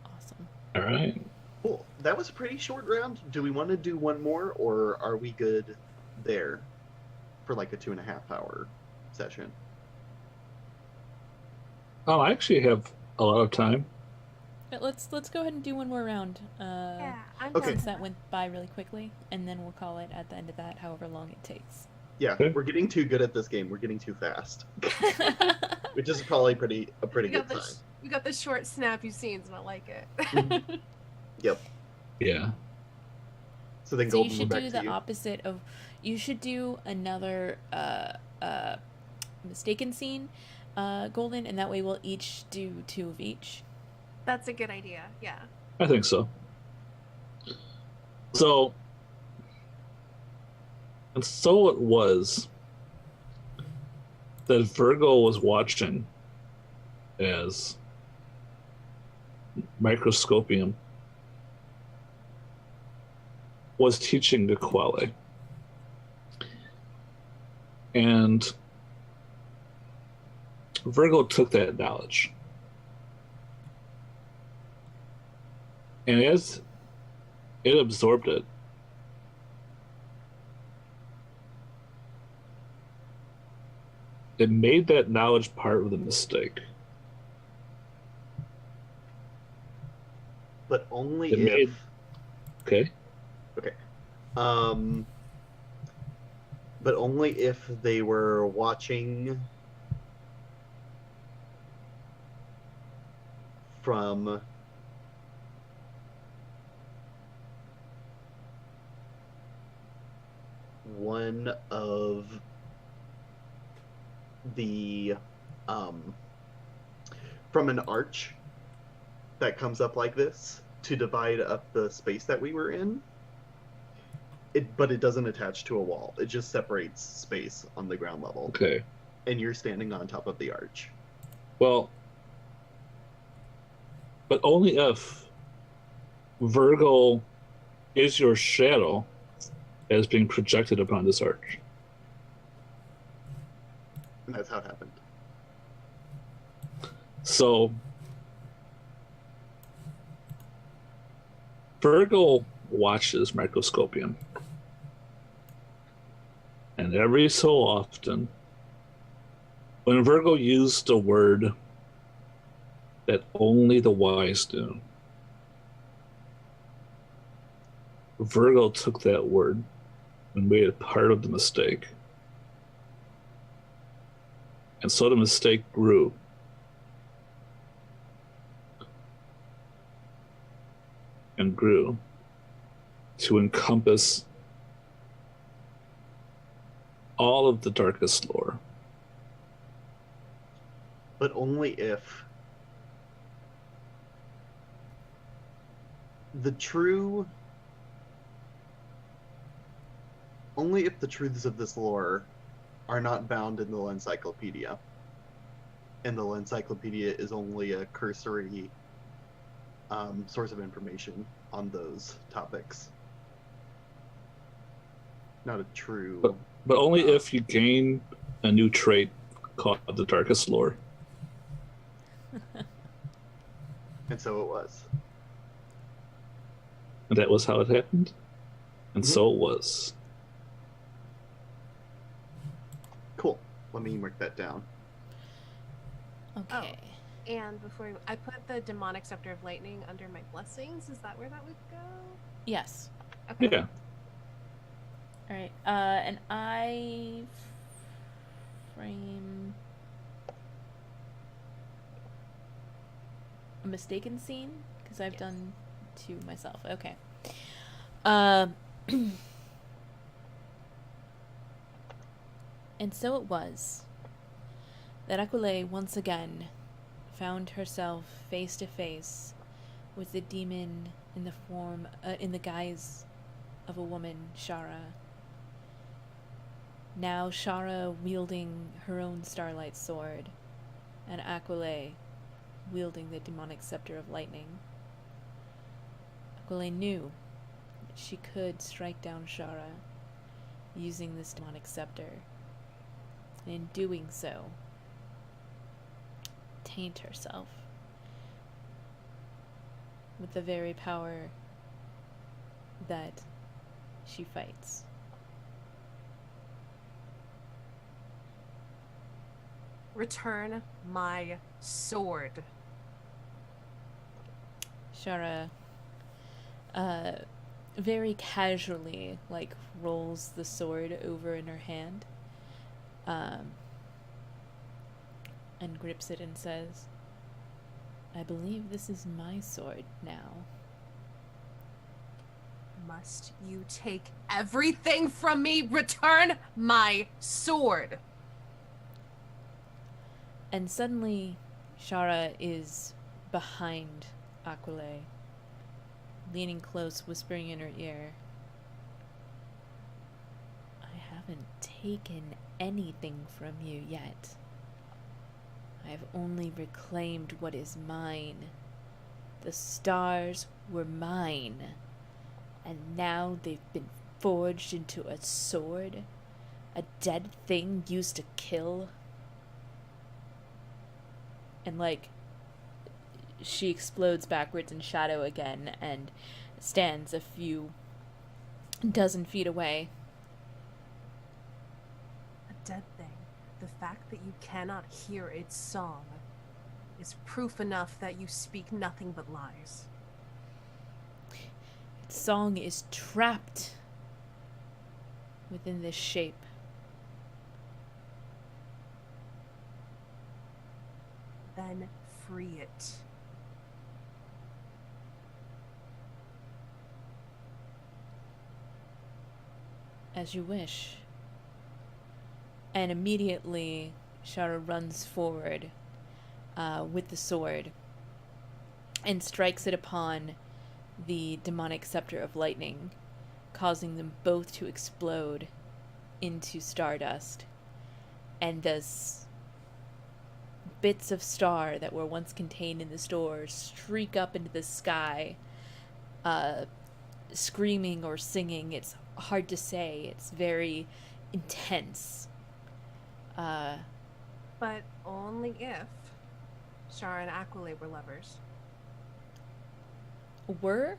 S1: Awesome.
S3: All right.
S2: Cool. That was a pretty short round. Do we want to do one more, or are we good there for like a 2.5 hour session?
S3: Oh, I actually have a lot of time.
S1: But let's go ahead and do one more round.
S4: Yeah, I'm
S2: Okay.
S1: Since that went by really quickly, and then we'll call it at the end of that, however long it takes.
S2: Yeah,
S3: Okay.
S2: we're getting too good at this game. We're getting too fast, which is probably a pretty good sign.
S4: You got the short, snappy scenes, and I like it.
S2: Mhm. Yep.
S3: Yeah.
S2: So then,
S1: So you
S2: Golden, we're
S1: should
S2: back
S1: do
S2: to
S1: the
S2: you.
S1: opposite of. You should do another mistaken scene, Golden, and that way we'll each do 2 of each.
S4: That's a good idea. Yeah.
S3: I think so. So, and so it was that Virgo was watching as Microscopium was teaching Quelle. And Virgo took that knowledge. And as it absorbed it, it made that knowledge part of the mistake.
S2: But only
S3: It
S2: if.
S3: made- Okay.
S2: But only if they were watching from one of the from an arch that comes up like this to divide up the space that we were in. But it doesn't attach to a wall. It just separates space on the ground level.
S3: Okay.
S2: And you're standing on top of the arch.
S3: Well, but only if Virgo is your shadow as being projected upon this arch.
S2: And that's how it happened.
S3: So Virgo watches Microscopium. And every so often, when Virgo used a word that only the wise do, Virgo took that word and made it part of the mistake. And so the mistake grew. And grew to encompass all of the darkest lore.
S2: But only if the truths of this lore are not bound in the encyclopedia. And the encyclopedia is only a cursory source of information on those topics. Not a true...
S3: But only if you gain a new trait called the darkest lore.
S2: And so it was.
S3: And that was how it happened. And so it was.
S2: Cool. Let me mark that down.
S1: Okay.
S4: And before I put the demonic scepter of lightning under my blessings. Is that where that would go?
S1: Yes.
S4: Okay.
S3: Yeah.
S1: All right. And I frame a mistaken scene because I've done 2 myself. Okay. And so it was that Aquile once again found herself face to face with the demon in the guise of a woman, Shara. Now Shara wielding her own starlight sword, and Aquile wielding the demonic scepter of lightning. Aquile knew that she could strike down Shara using this demonic scepter, and in doing so, taint herself with the very power that she fights.
S4: Return my sword.
S1: Shara, very casually, rolls the sword over in her hand, and grips it and says, "I believe this is my sword now."
S4: Must you take everything from me? Return my sword.
S1: And suddenly, Shara is behind Aquile, leaning close, whispering in her ear, "I haven't taken anything from you yet. I've only reclaimed what is mine. The stars were mine, and now they've been forged into a sword, a dead thing used to kill." And she explodes backwards in shadow again and stands a few dozen feet away.
S4: A dead thing. The fact that you cannot hear its song is proof enough that you speak nothing but lies.
S1: Its song is trapped within this shape.
S4: Then free it.
S1: As you wish. And immediately, Shara runs forward with the sword and strikes it upon the demonic scepter of lightning, causing them both to explode into stardust. And thus, bits of star that were once contained in the store streak up into the sky, screaming or singing. It's hard to say. It's very intense.
S4: But only if Shara and Aquile were lovers.
S1: Were?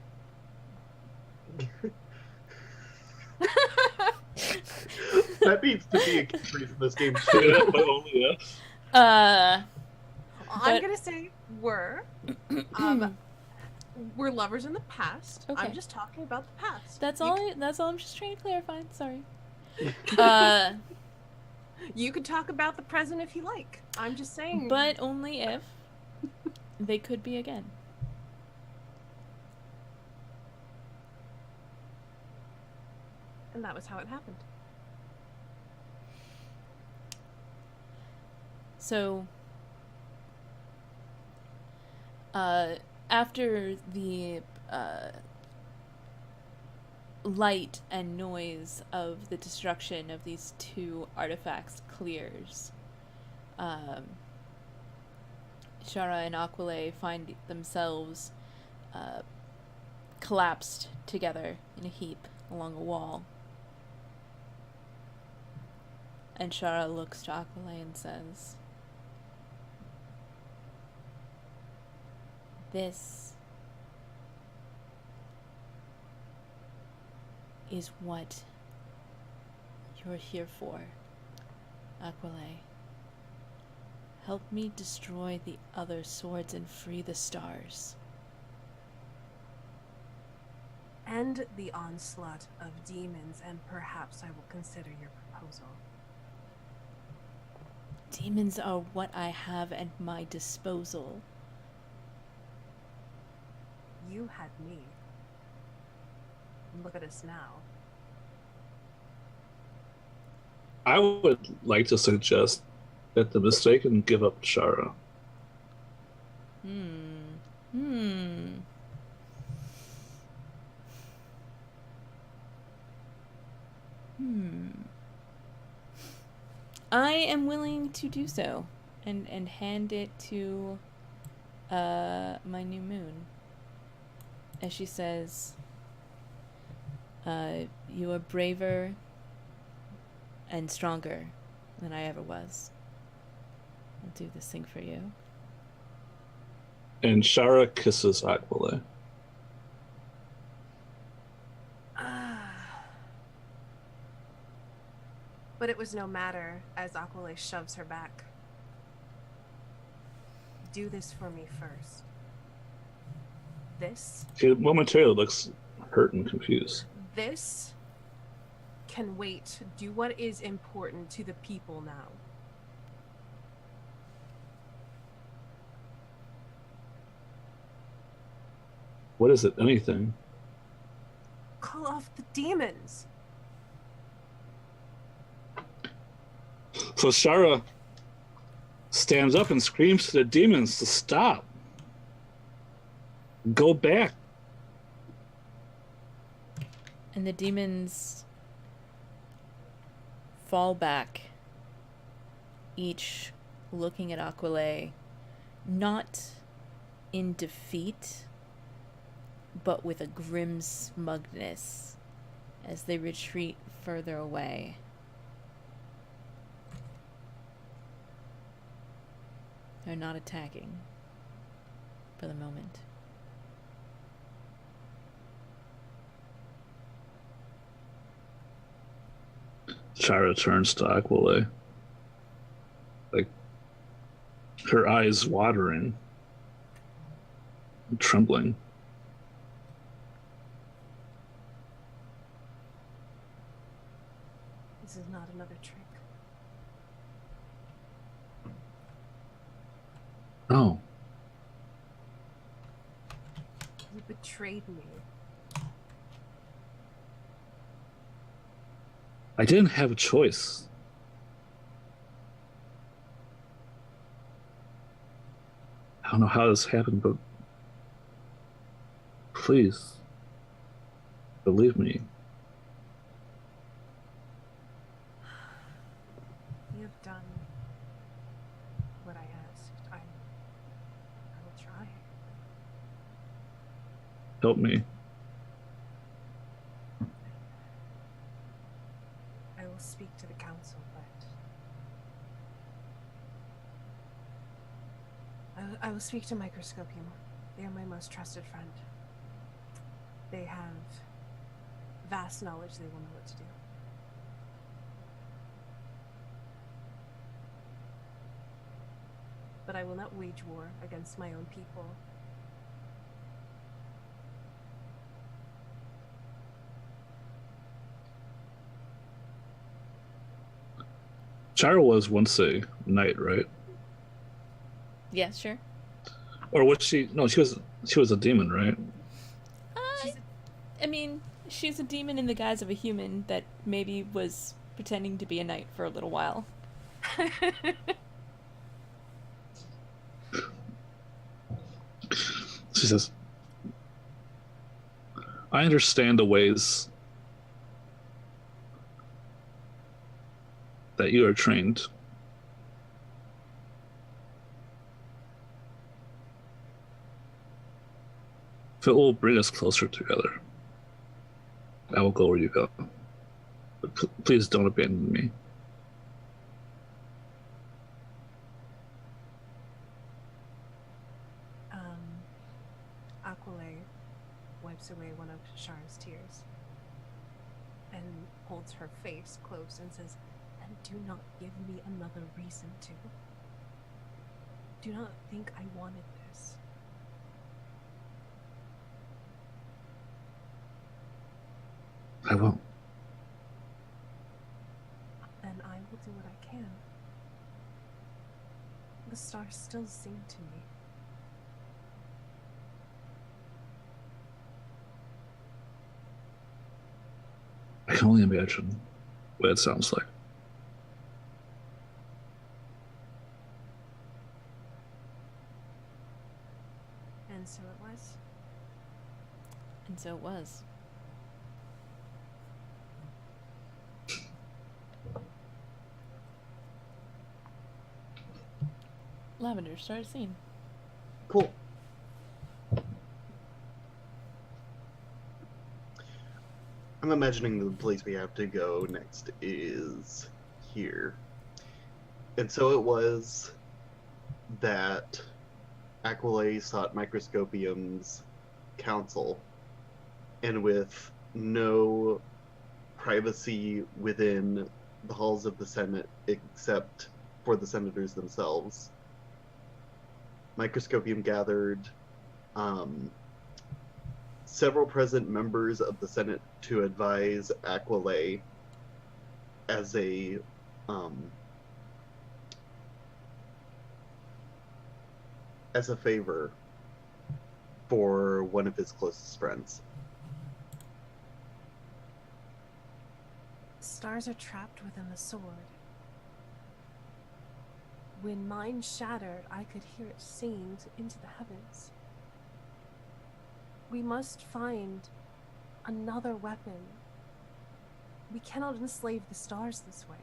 S2: That needs to be a catchphrase in this game
S3: Yeah,
S2: too.
S3: but only yes.
S4: I'm gonna say were. We're lovers in the past.
S1: Okay.
S4: I'm just talking about the past.
S1: That's all I'm just trying to clarify. Sorry.
S4: You could talk about the present if you like. I'm just saying.
S1: But only if they could be again.
S4: And that was how it happened.
S1: So, after the light and noise of the destruction of these two artifacts clears, Shara and Aquile find themselves collapsed together in a heap along a wall. And Shara looks to Aquile and says, "This is what you're here for, Aquile. Help me destroy the other swords and free the stars."
S4: End the onslaught of demons, and perhaps I will consider your proposal.
S1: Demons are what I have at my disposal.
S4: You had me. Look at us now.
S3: I would like to suggest that the mistaken give up Shara.
S1: I am willing to do so, and hand it to my new moon. As she says, you are braver and stronger than I ever was. I'll do this thing for you.
S3: And Shara kisses Aquila.
S4: But it was no matter as Aquila shoves her back. Do this for me first. This?
S3: She momentarily looks hurt and confused.
S4: This can wait. Do what is important to the people now.
S3: What is it? Anything?
S4: Call off the demons.
S3: So Shara stands up and screams to the demons to stop. Go back.
S1: And the demons fall back, each looking at Aquila, not in defeat, but with a grim smugness as they retreat further away. They're not attacking for the moment.
S3: Shara turns to Aquila, like her eyes watering, trembling.
S4: This is not another trick.
S3: No.
S4: You betrayed me.
S3: I didn't have a choice. I don't know how this happened, but please believe me.
S4: You have done what I asked. I will try.
S3: Help me.
S4: I will speak to the council, but I will speak to Microscopium. They are my most trusted friend. They have vast knowledge. They will know what to do. But I will not wage war against my own people.
S3: Shara was once a knight, right?
S1: Yeah, sure.
S3: Or was she? No, she was a demon, right?
S1: I mean, she's a demon in the guise of a human that maybe was pretending to be a knight for a little while.
S3: She says, I understand the ways that you are trained. If it will bring us closer together, I will go where you go. But please don't abandon me.
S4: Aquila wipes away one of Shara's tears and holds her face close and says, and do not give me another reason to. Do not think I wanted this.
S3: I won't.
S4: Then I will do what I can. The stars still sing to me.
S3: I can only imagine what it sounds like.
S4: And so it was.
S1: And so it was. Lavender, start a scene.
S2: Cool. I'm imagining the place we have to go next is here. And so it was that Aquila sought Microscopium's counsel, and with no privacy within the halls of the Senate except for the senators themselves, Microscopium gathered several present members of the Senate to advise Aquila as a favor for one of his closest friends.
S4: Stars are trapped within the sword. When mine shattered, I could hear it sing into the heavens. We must find another weapon. We cannot enslave the stars this way.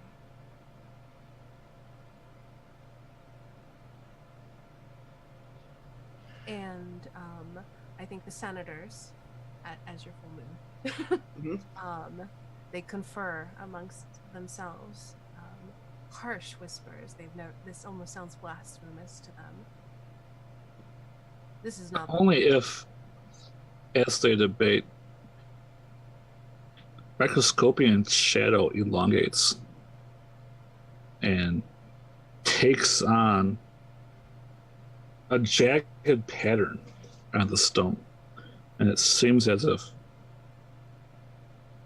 S4: And I think the senators, as your full moon, they confer amongst themselves. Harsh whispers. This almost sounds blasphemous to them. This is not
S3: only if, as they debate, Microscopian shadow elongates and takes on a jagged pattern on the stone, and it seems as if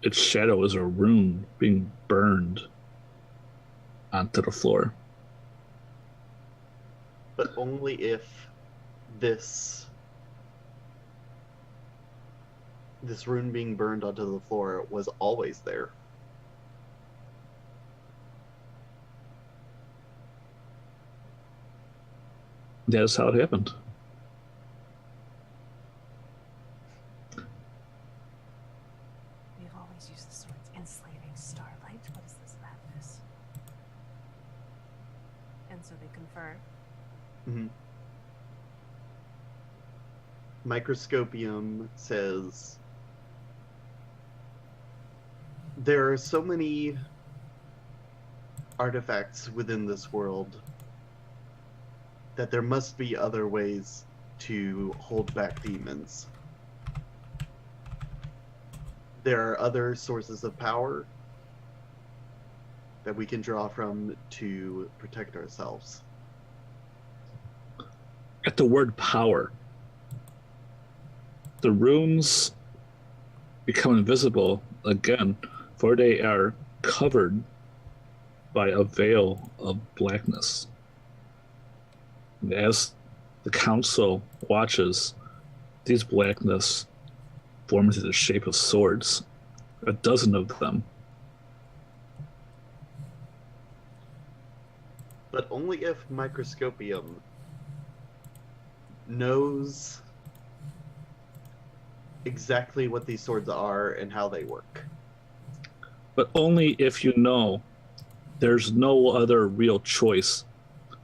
S3: its shadow is a rune being burned onto the floor.
S2: But only if this rune being burned onto the floor was always there.
S3: That is how it happened.
S4: We've always used the swords enslaving starlight. What is this madness? And so they confer.
S2: Mm-hmm. Microscopium says, there are so many artifacts within this world that there must be other ways to hold back demons. There are other sources of power that we can draw from to protect ourselves.
S3: At the word power, the runes become invisible again, for they are covered by a veil of blackness. And as the council watches, these blackness form into the shape of swords, a dozen of them.
S2: But only if Microscopium knows exactly what these swords are and how they work.
S3: But only if you know there's no other real choice,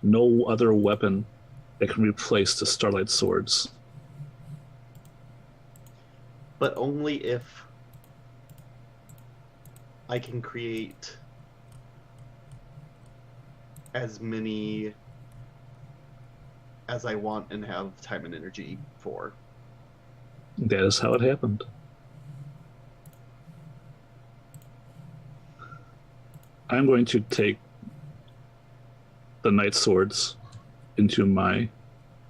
S3: no other weapon that can replace the Starlight swords.
S2: But only if I can create as many as I want and have time and energy for.
S3: That is how it happened. I'm going to take the Night Swords into my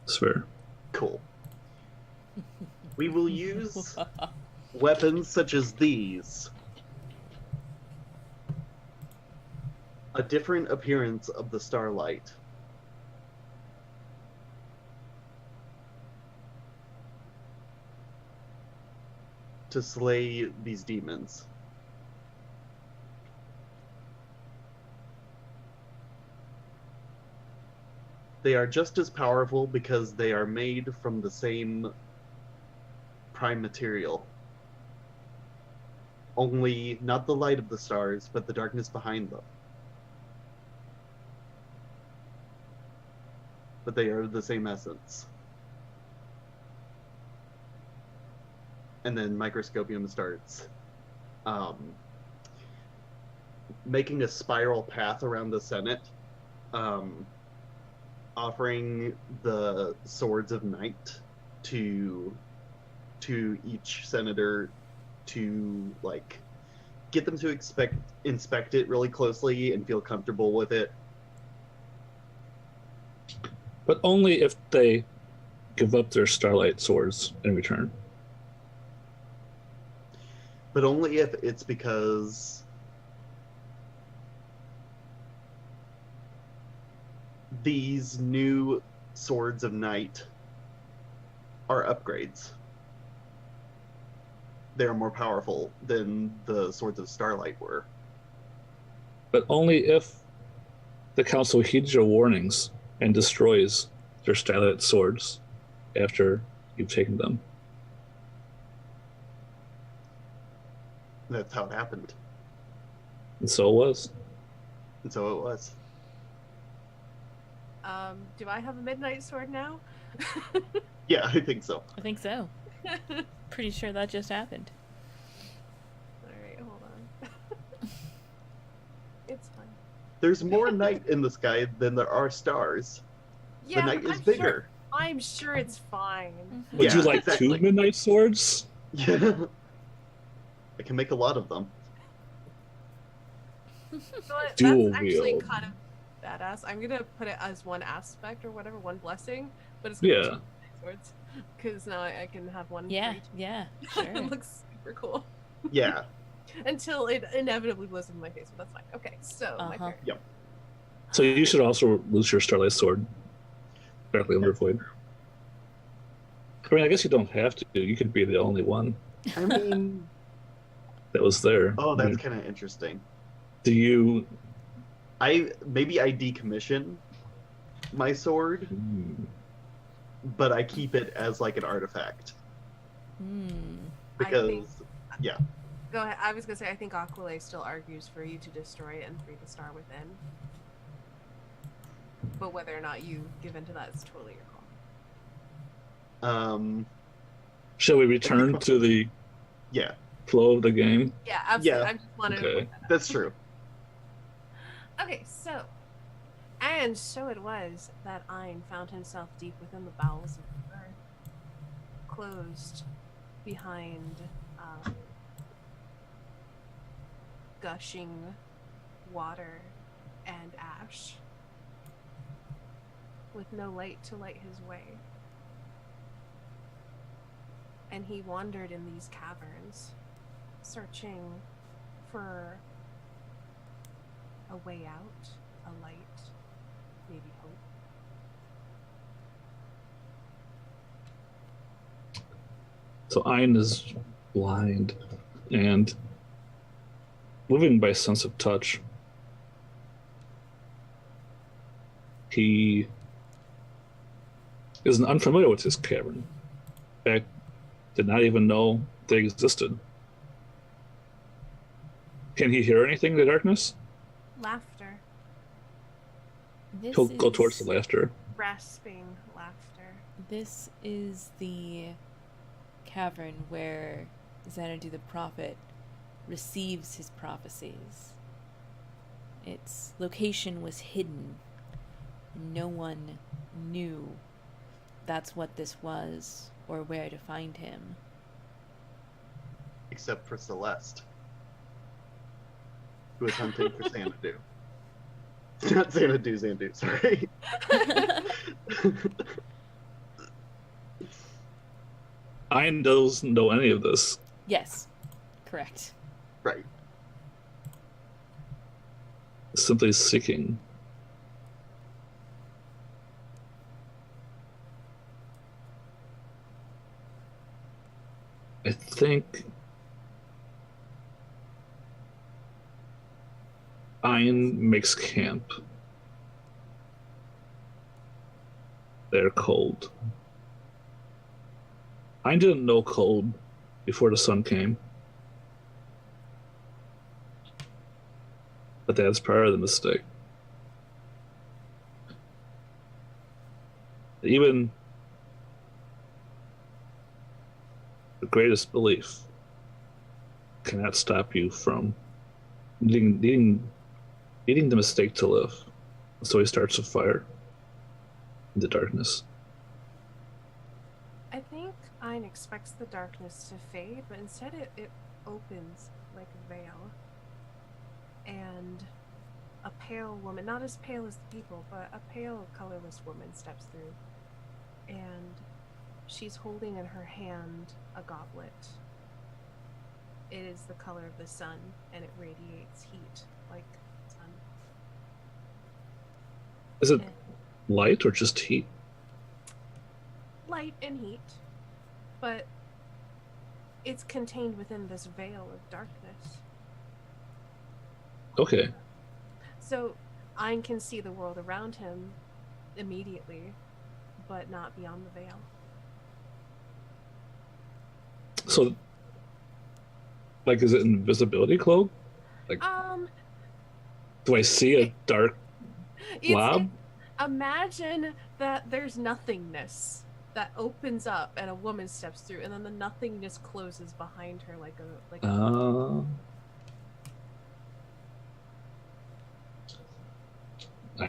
S3: sphere.
S2: Cool. We will use weapons such as these. A different appearance of the starlight. To slay these demons. They are just as powerful because they are made from the same prime material. Only not the light of the stars, but the darkness behind them. but they are the same essence. And then Microscopium starts making a spiral path around the Senate, offering the swords of night to each senator to like get them to inspect it really closely and feel comfortable with it.
S3: But only if they give up their Starlight swords in return.
S2: But only if it's because these new swords of night are upgrades. They are more powerful than the swords of Starlight were.
S3: But only if the council heeds your warnings and destroys their Starlight swords after you've taken them.
S2: That's how it happened.
S3: And so it was.
S2: And so it was.
S4: Do I have a midnight sword now?
S2: Yeah, I think so.
S1: I think so. Pretty sure that just happened.
S4: Alright, hold on. It's fine.
S2: There's more night in the sky than there are stars.
S4: Yeah,
S2: the night is
S4: I'm
S2: bigger.
S4: Sure, I'm sure it's fine.
S3: Would
S2: Yeah,
S3: you like
S2: exactly.
S3: 2 midnight swords?
S2: Yeah. I can make a lot of them.
S4: But
S3: Dual
S4: that's actually
S3: wield.
S4: kind of badass. I'm gonna put it as one aspect or whatever, one blessing, but it's gonna be
S3: Yeah.
S4: 2 swords. Because now I can have one.
S1: Yeah,
S4: for each.
S1: yeah, sure.
S4: It looks super cool.
S2: Yeah.
S4: Until it inevitably blows in my face, but that's fine. Okay, so my
S1: Uh-huh.
S4: turn.
S3: So you should also lose your Starlight sword. Directly under void. I mean, I guess you don't have to. You could be the only one
S2: I mean,
S3: that was there.
S2: oh, that's kind of interesting.
S3: Do you...
S2: Maybe I decommission my sword, but I keep it as like an artifact. Because,
S4: think-
S2: yeah.
S4: Go ahead. I was gonna say I think Aquile still argues for you to destroy it and free the star within. But whether or not you give into that is totally your call.
S3: Shall we return to the
S2: Yeah,
S3: flow of the game?
S4: Yeah, absolutely.
S2: Yeah.
S4: I just wanted to
S3: Okay.
S4: point that out.
S2: that's true.
S4: Okay, so. And so it was that Ein found himself deep within the bowels of the earth, closed behind gushing water and ash, with no light to light his way. And he wandered in these caverns, searching for a way out, a light, maybe hope.
S3: So Ein is blind and moving by sense of touch. He is unfamiliar with this cavern. In fact, did not even know they existed. Can he hear anything in the darkness?
S4: Laughter,
S1: This
S3: He'll go
S1: is-
S3: towards the laughter.
S4: rasping laughter.
S1: This is the cavern where Xanadu the prophet receives his prophecies. Its location was hidden. No one knew that's what this was or where to find him.
S2: Except for Celeste, who is hunting for Xanadu. Not Xanadu, Xanadu, sorry.
S3: Ein doesn't know any of this.
S1: Yes, correct.
S2: Right.
S3: Simply seeking. I think Ein makes camp. They're cold. Ein didn't know cold before the sun came. But that's part of the mistake. Even the greatest belief cannot stop you from needing the mistake to live. So he starts a fire in the darkness.
S4: I think Ein expects the darkness to fade, but instead it opens like a veil. And a pale woman, not as pale as the people, but a pale, colorless woman steps through. And she's holding in her hand a goblet. It is the color of the sun, and it radiates heat like the sun.
S3: Is it light or just heat?
S4: Light and heat, but it's contained within this veil of darkness.
S3: Okay.
S4: So Ein can see the world around him immediately, but not beyond the veil.
S3: So, like, is it an invisibility cloak? Like, do I see a dark blob?
S4: Imagine that there's nothingness that opens up and a woman steps through, and then the nothingness closes behind her like a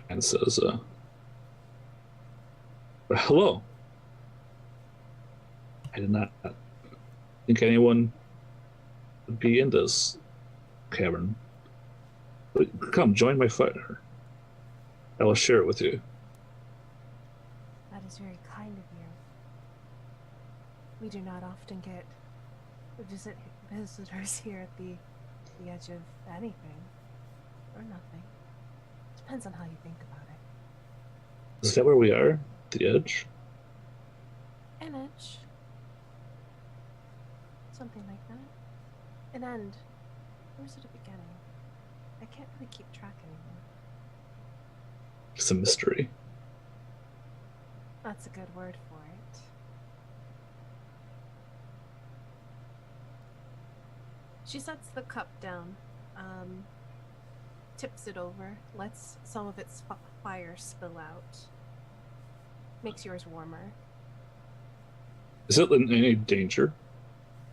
S3: And says, hello. I did not think anyone would be in this cavern. But come, join my fire. I will share it with you.
S4: That is very kind of you. We do not often get visitors here at the edge of anything or nothing. Depends on how you think about it.
S3: Is that where we are? The edge?
S4: An edge. Something like that. An end. Or is it a beginning? I can't really keep track anymore.
S3: It's a mystery.
S4: That's a good word for it. She sets the cup down, tips it over, lets some of its fire spill out. Makes yours warmer.
S3: Is it in any danger?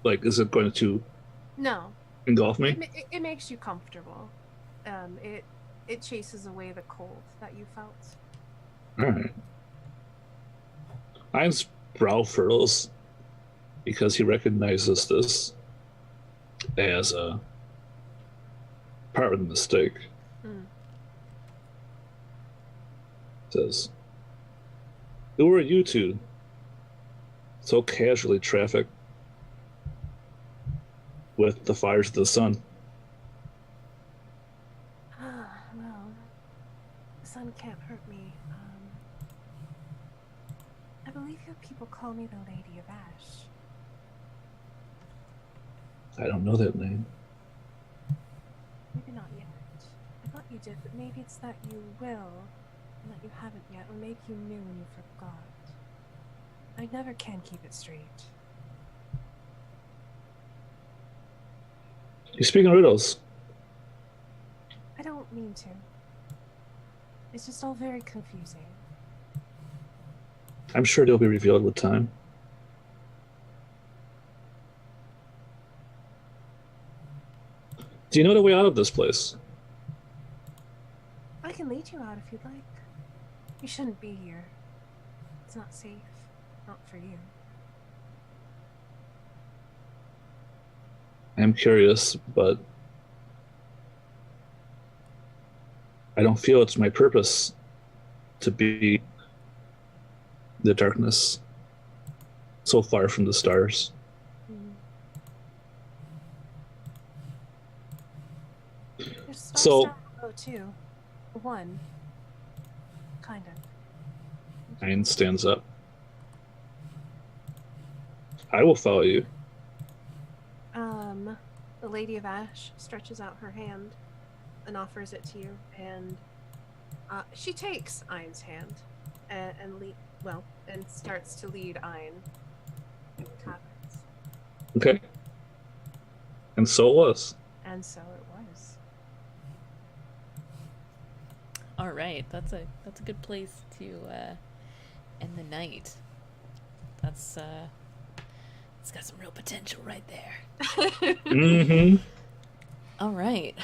S3: Like, is it going to
S4: No.
S3: engulf me?
S4: It makes you comfortable. It chases away the cold that you felt.
S3: Alright. Ein's brow furrows because he recognizes this as a part of the mistake. Says, who are you two so casually traffic with the fires of the sun?
S4: Well, the sun can't hurt me. I believe your people call me the Lady of Ash.
S3: I don't know that name.
S4: Maybe not yet. I thought you did, but maybe it's that you will, and that you haven't yet, or maybe you knew and you forgot. I never can keep it straight.
S3: You speak in riddles.
S4: I don't mean to. It's just all very confusing.
S3: I'm sure they'll be revealed with time. Do you know the way out of this place?
S4: I can lead you out if you'd like. You shouldn't be here. It's not safe. Not for you.
S3: I'm curious, but I don't feel it's my purpose to be the darkness so far from the stars.
S4: There's stars
S3: So-
S4: down below too. One. Kind of.
S3: Ein stands up. I will follow you.
S4: The Lady of Ash stretches out her hand and offers it to you, and she takes Ein's hand and starts to lead Ein in the caverns.
S3: Okay. And so it was.
S4: And so it was.
S1: All right, that's a good place to and the Knight. That's it's got some real potential right there.
S3: Mm-hmm.
S1: All right.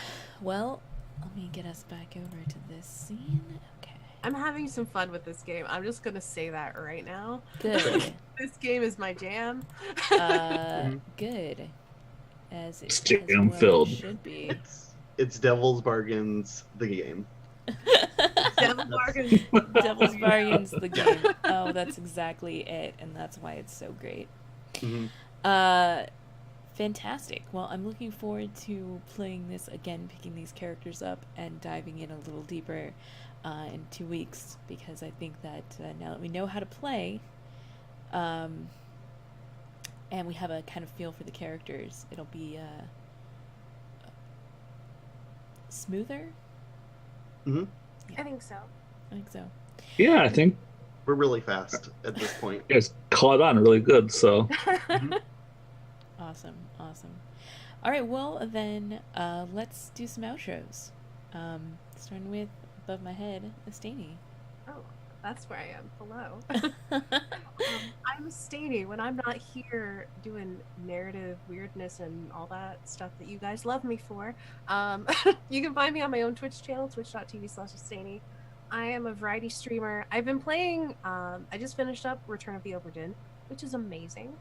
S1: Well, let me get us back over to this scene. Okay.
S4: I'm having some fun with this game. I'm just gonna say that right now.
S1: Good.
S4: This game is my jam.
S1: Good. As it
S3: It's
S1: as well
S3: jam-filled.
S1: it should be.
S2: It's Devil's Bargains, the game.
S4: Devil Bargains.
S1: Devil's Bargains, the game. Oh, that's exactly it, and that's why it's so great.
S2: Hmm.
S1: Fantastic. Well, I'm looking forward to playing this again, picking these characters up, and diving in a little deeper in 2 weeks, because I think that now that we know how to play, and we have a kind of feel for the characters, it'll be smoother.
S2: Hmm.
S4: I think so.
S1: I think so.
S3: Yeah, I think
S2: We're really fast at this point.
S3: you guys caught on really good. So
S1: Awesome. All right, well then, let's do some outros. Starting with above my head, Estani.
S4: Oh, that's where I am. Hello. I'm Staney. When I'm not here doing narrative weirdness and all that stuff that you guys love me for, you can find me on my own Twitch channel, twitch.tv/Staney. I am a variety streamer. I've been playing, I just finished up Return of the Oberdin, which is amazing.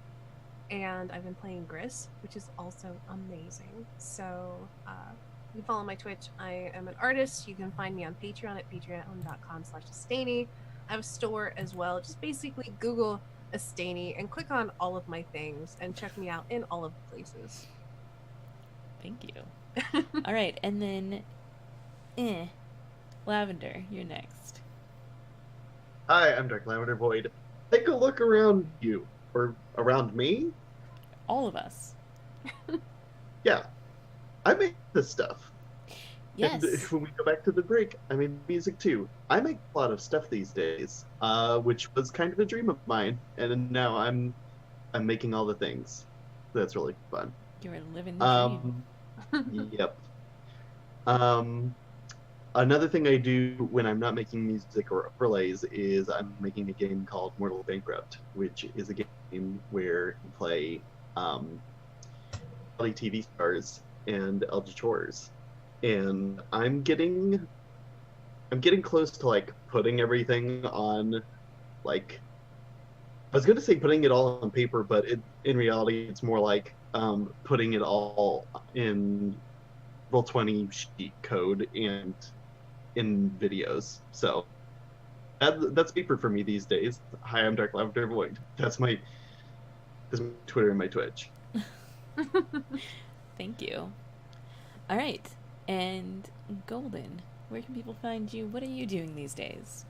S4: And I've been playing Gris, which is also amazing. So you can follow my Twitch. I am an artist. You can find me on Patreon at patreon.com/Astaney. I have a store as well. Just basically Google Astaney and click on all of my things and check me out in all of the places.
S1: Thank you. All right, and then, Lavender, you're next.
S2: Hi, I'm Dark Lavender Void. Take a look around you. Or around me?
S1: All of us.
S2: Yeah. I make this stuff.
S1: Yes.
S2: And when we go back to the break, I made music too. I make a lot of stuff these days, which was kind of a dream of mine, and now I'm making all the things. That's really fun.
S1: You're living the dream.
S2: Yep. Another thing I do when I'm not making music or overlays is I'm making a game called Mortal Bankrupt, which is a game where you play reality TV stars and Elder Chores. And I'm getting close to like putting everything on, like, I was gonna say putting it all on paper, but in reality it's more like putting it all in Roll20 sheet code and in videos. So that's paper for me these days. Hi, I'm Dark Lavender Void. That's my Twitter and my Twitch.
S1: Thank you. All right, and Golden, where can people find you? What are you doing these days?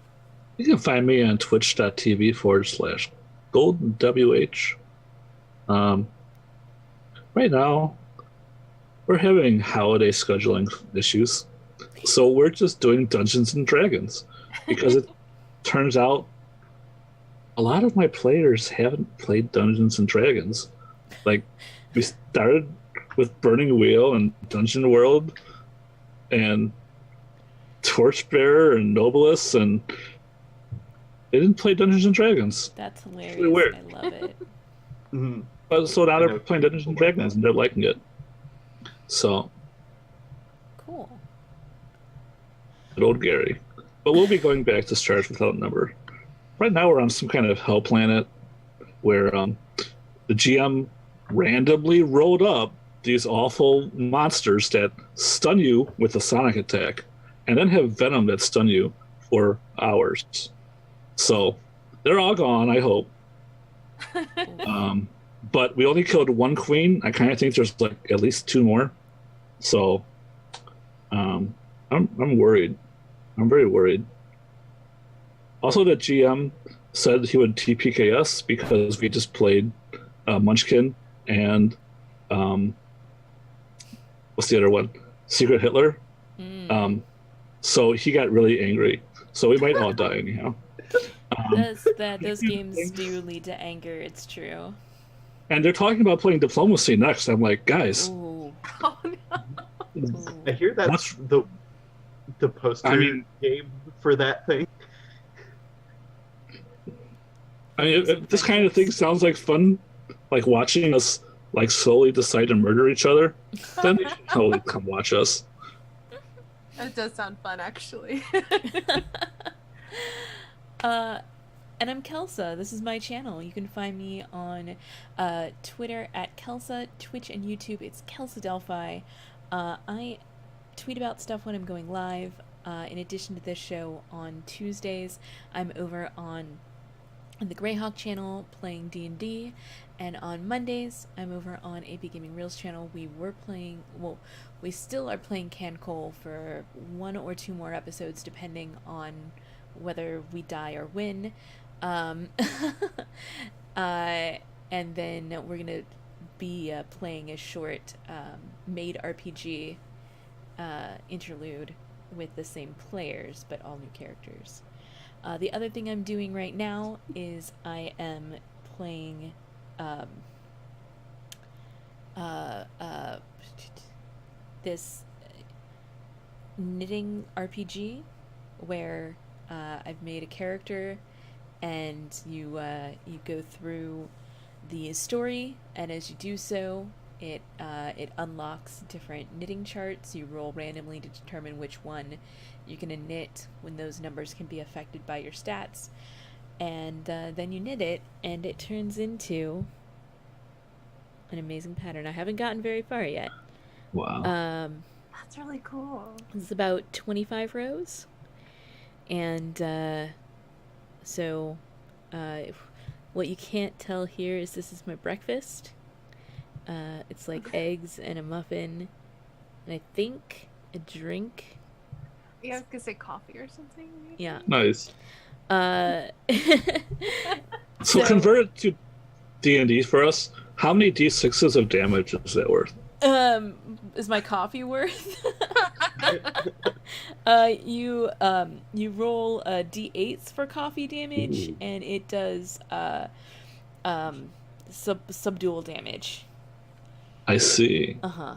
S3: you can find me on twitch.tv/GoldenWH. Right now, we're having holiday scheduling issues, so we're just doing Dungeons and Dragons because it turns out a lot of my players haven't played Dungeons and Dragons. Like, we started with Burning Wheel and Dungeon World and Torchbearer and Nobilis, and they didn't play Dungeons and Dragons.
S1: That's hilarious.
S3: really weird.
S1: I love it.
S2: Mhm.
S3: So now
S2: I
S3: they're
S2: know
S3: playing
S2: people
S3: Dungeons and
S2: like
S3: Dragons
S2: that.
S3: and they're liking it. So,
S1: Cool.
S3: good old Gary. But we'll be going back to Stars Without Number. Right now we're on some kind of hell planet where the GM randomly rolled up these awful monsters that stun you with a sonic attack and then have venom that stun you for hours. So they're all gone, I hope. But we only killed one queen. I kind of think there's like at least two more. So I'm worried. I'm very worried. Also, the GM said he would TPK us because we just played Munchkin and what's the other one? Secret Hitler. So he got really angry. So we might all die anyhow.
S1: Those games do lead to anger. It's true.
S3: And they're talking about playing Diplomacy next. I'm like, guys,
S1: Ooh.
S4: Oh no.
S2: I hear that's the poster game for that thing.
S3: I mean, if this kind of thing sounds like fun, like watching us like slowly decide to murder each other, then you should totally come watch us.
S4: That does sound fun, actually.
S1: And I'm Kelsa. This is my channel. You can find me on Twitter at Kelsa, Twitch and YouTube. It's Kelsa Delphi. I tweet about stuff when I'm going live. In addition to this show, on Tuesdays, I'm over on the Greyhawk channel playing D&D, and on Mondays, I'm over on AP Gaming Reels channel. We still are playing Can Cole for 1 or 2 more episodes, depending on whether we die or win. And then we're gonna be playing a short made RPG interlude with the same players, but all new characters. The other thing I'm doing right now is I am playing this knitting RPG where I've made a character, and you go through the story, and as you do so, it unlocks different knitting charts. You roll randomly to determine which one you're gonna knit when those numbers can be affected by your stats, and then you knit it, and it turns into an amazing pattern. I haven't gotten very far yet.
S3: Wow.
S4: That's really cool.
S1: It's about 25 rows, and what you can't tell here is this is my breakfast. It's like eggs and a muffin, and I think a drink.
S4: Yeah, I was gonna say coffee or something. Maybe?
S1: Yeah.
S3: Nice. So
S1: So-
S3: convert it to D&D for us. How many d6s of damage is that worth?
S1: Is my coffee worth? You roll d8s for coffee damage,
S3: Ooh.
S1: and it does subdual damage.
S3: I see.
S1: Uh-huh.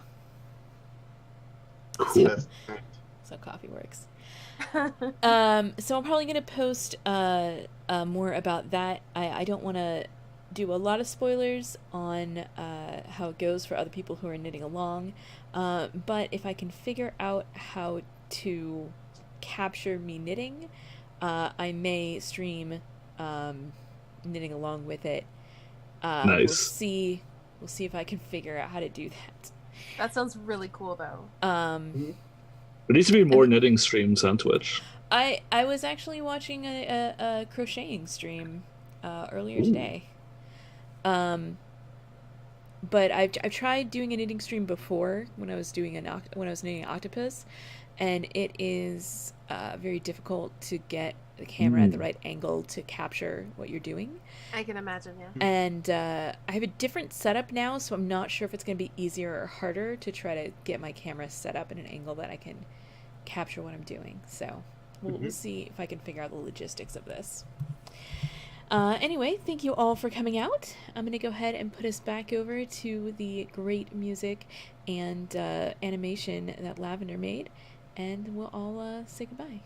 S3: Cool.
S2: That's right.
S1: So coffee works. So I'm probably gonna post more about that. I don't want to do a lot of spoilers on how it goes for other people who are knitting along, but if I can figure out how to capture me knitting, I may stream knitting along with it.
S3: Nice.
S1: We'll see if I can figure out how to do that.
S4: That sounds really cool, though.
S3: There needs to be more knitting streams on Twitch.
S1: I was actually watching a crocheting stream earlier
S3: Ooh.
S1: today. But I've tried doing a knitting stream before when I was doing when I was knitting an octopus, and it is very difficult to get the camera at the right angle to capture what you're doing.
S4: I can imagine, yeah.
S1: And I have a different setup now, so I'm not sure if it's going to be easier or harder to try to get my camera set up in an angle that I can capture what I'm doing. So we'll see if I can figure out the logistics of this. Anyway, thank you all for coming out. I'm going to go ahead and put us back over to the great music and animation that Lavender made, and we'll all say goodbye.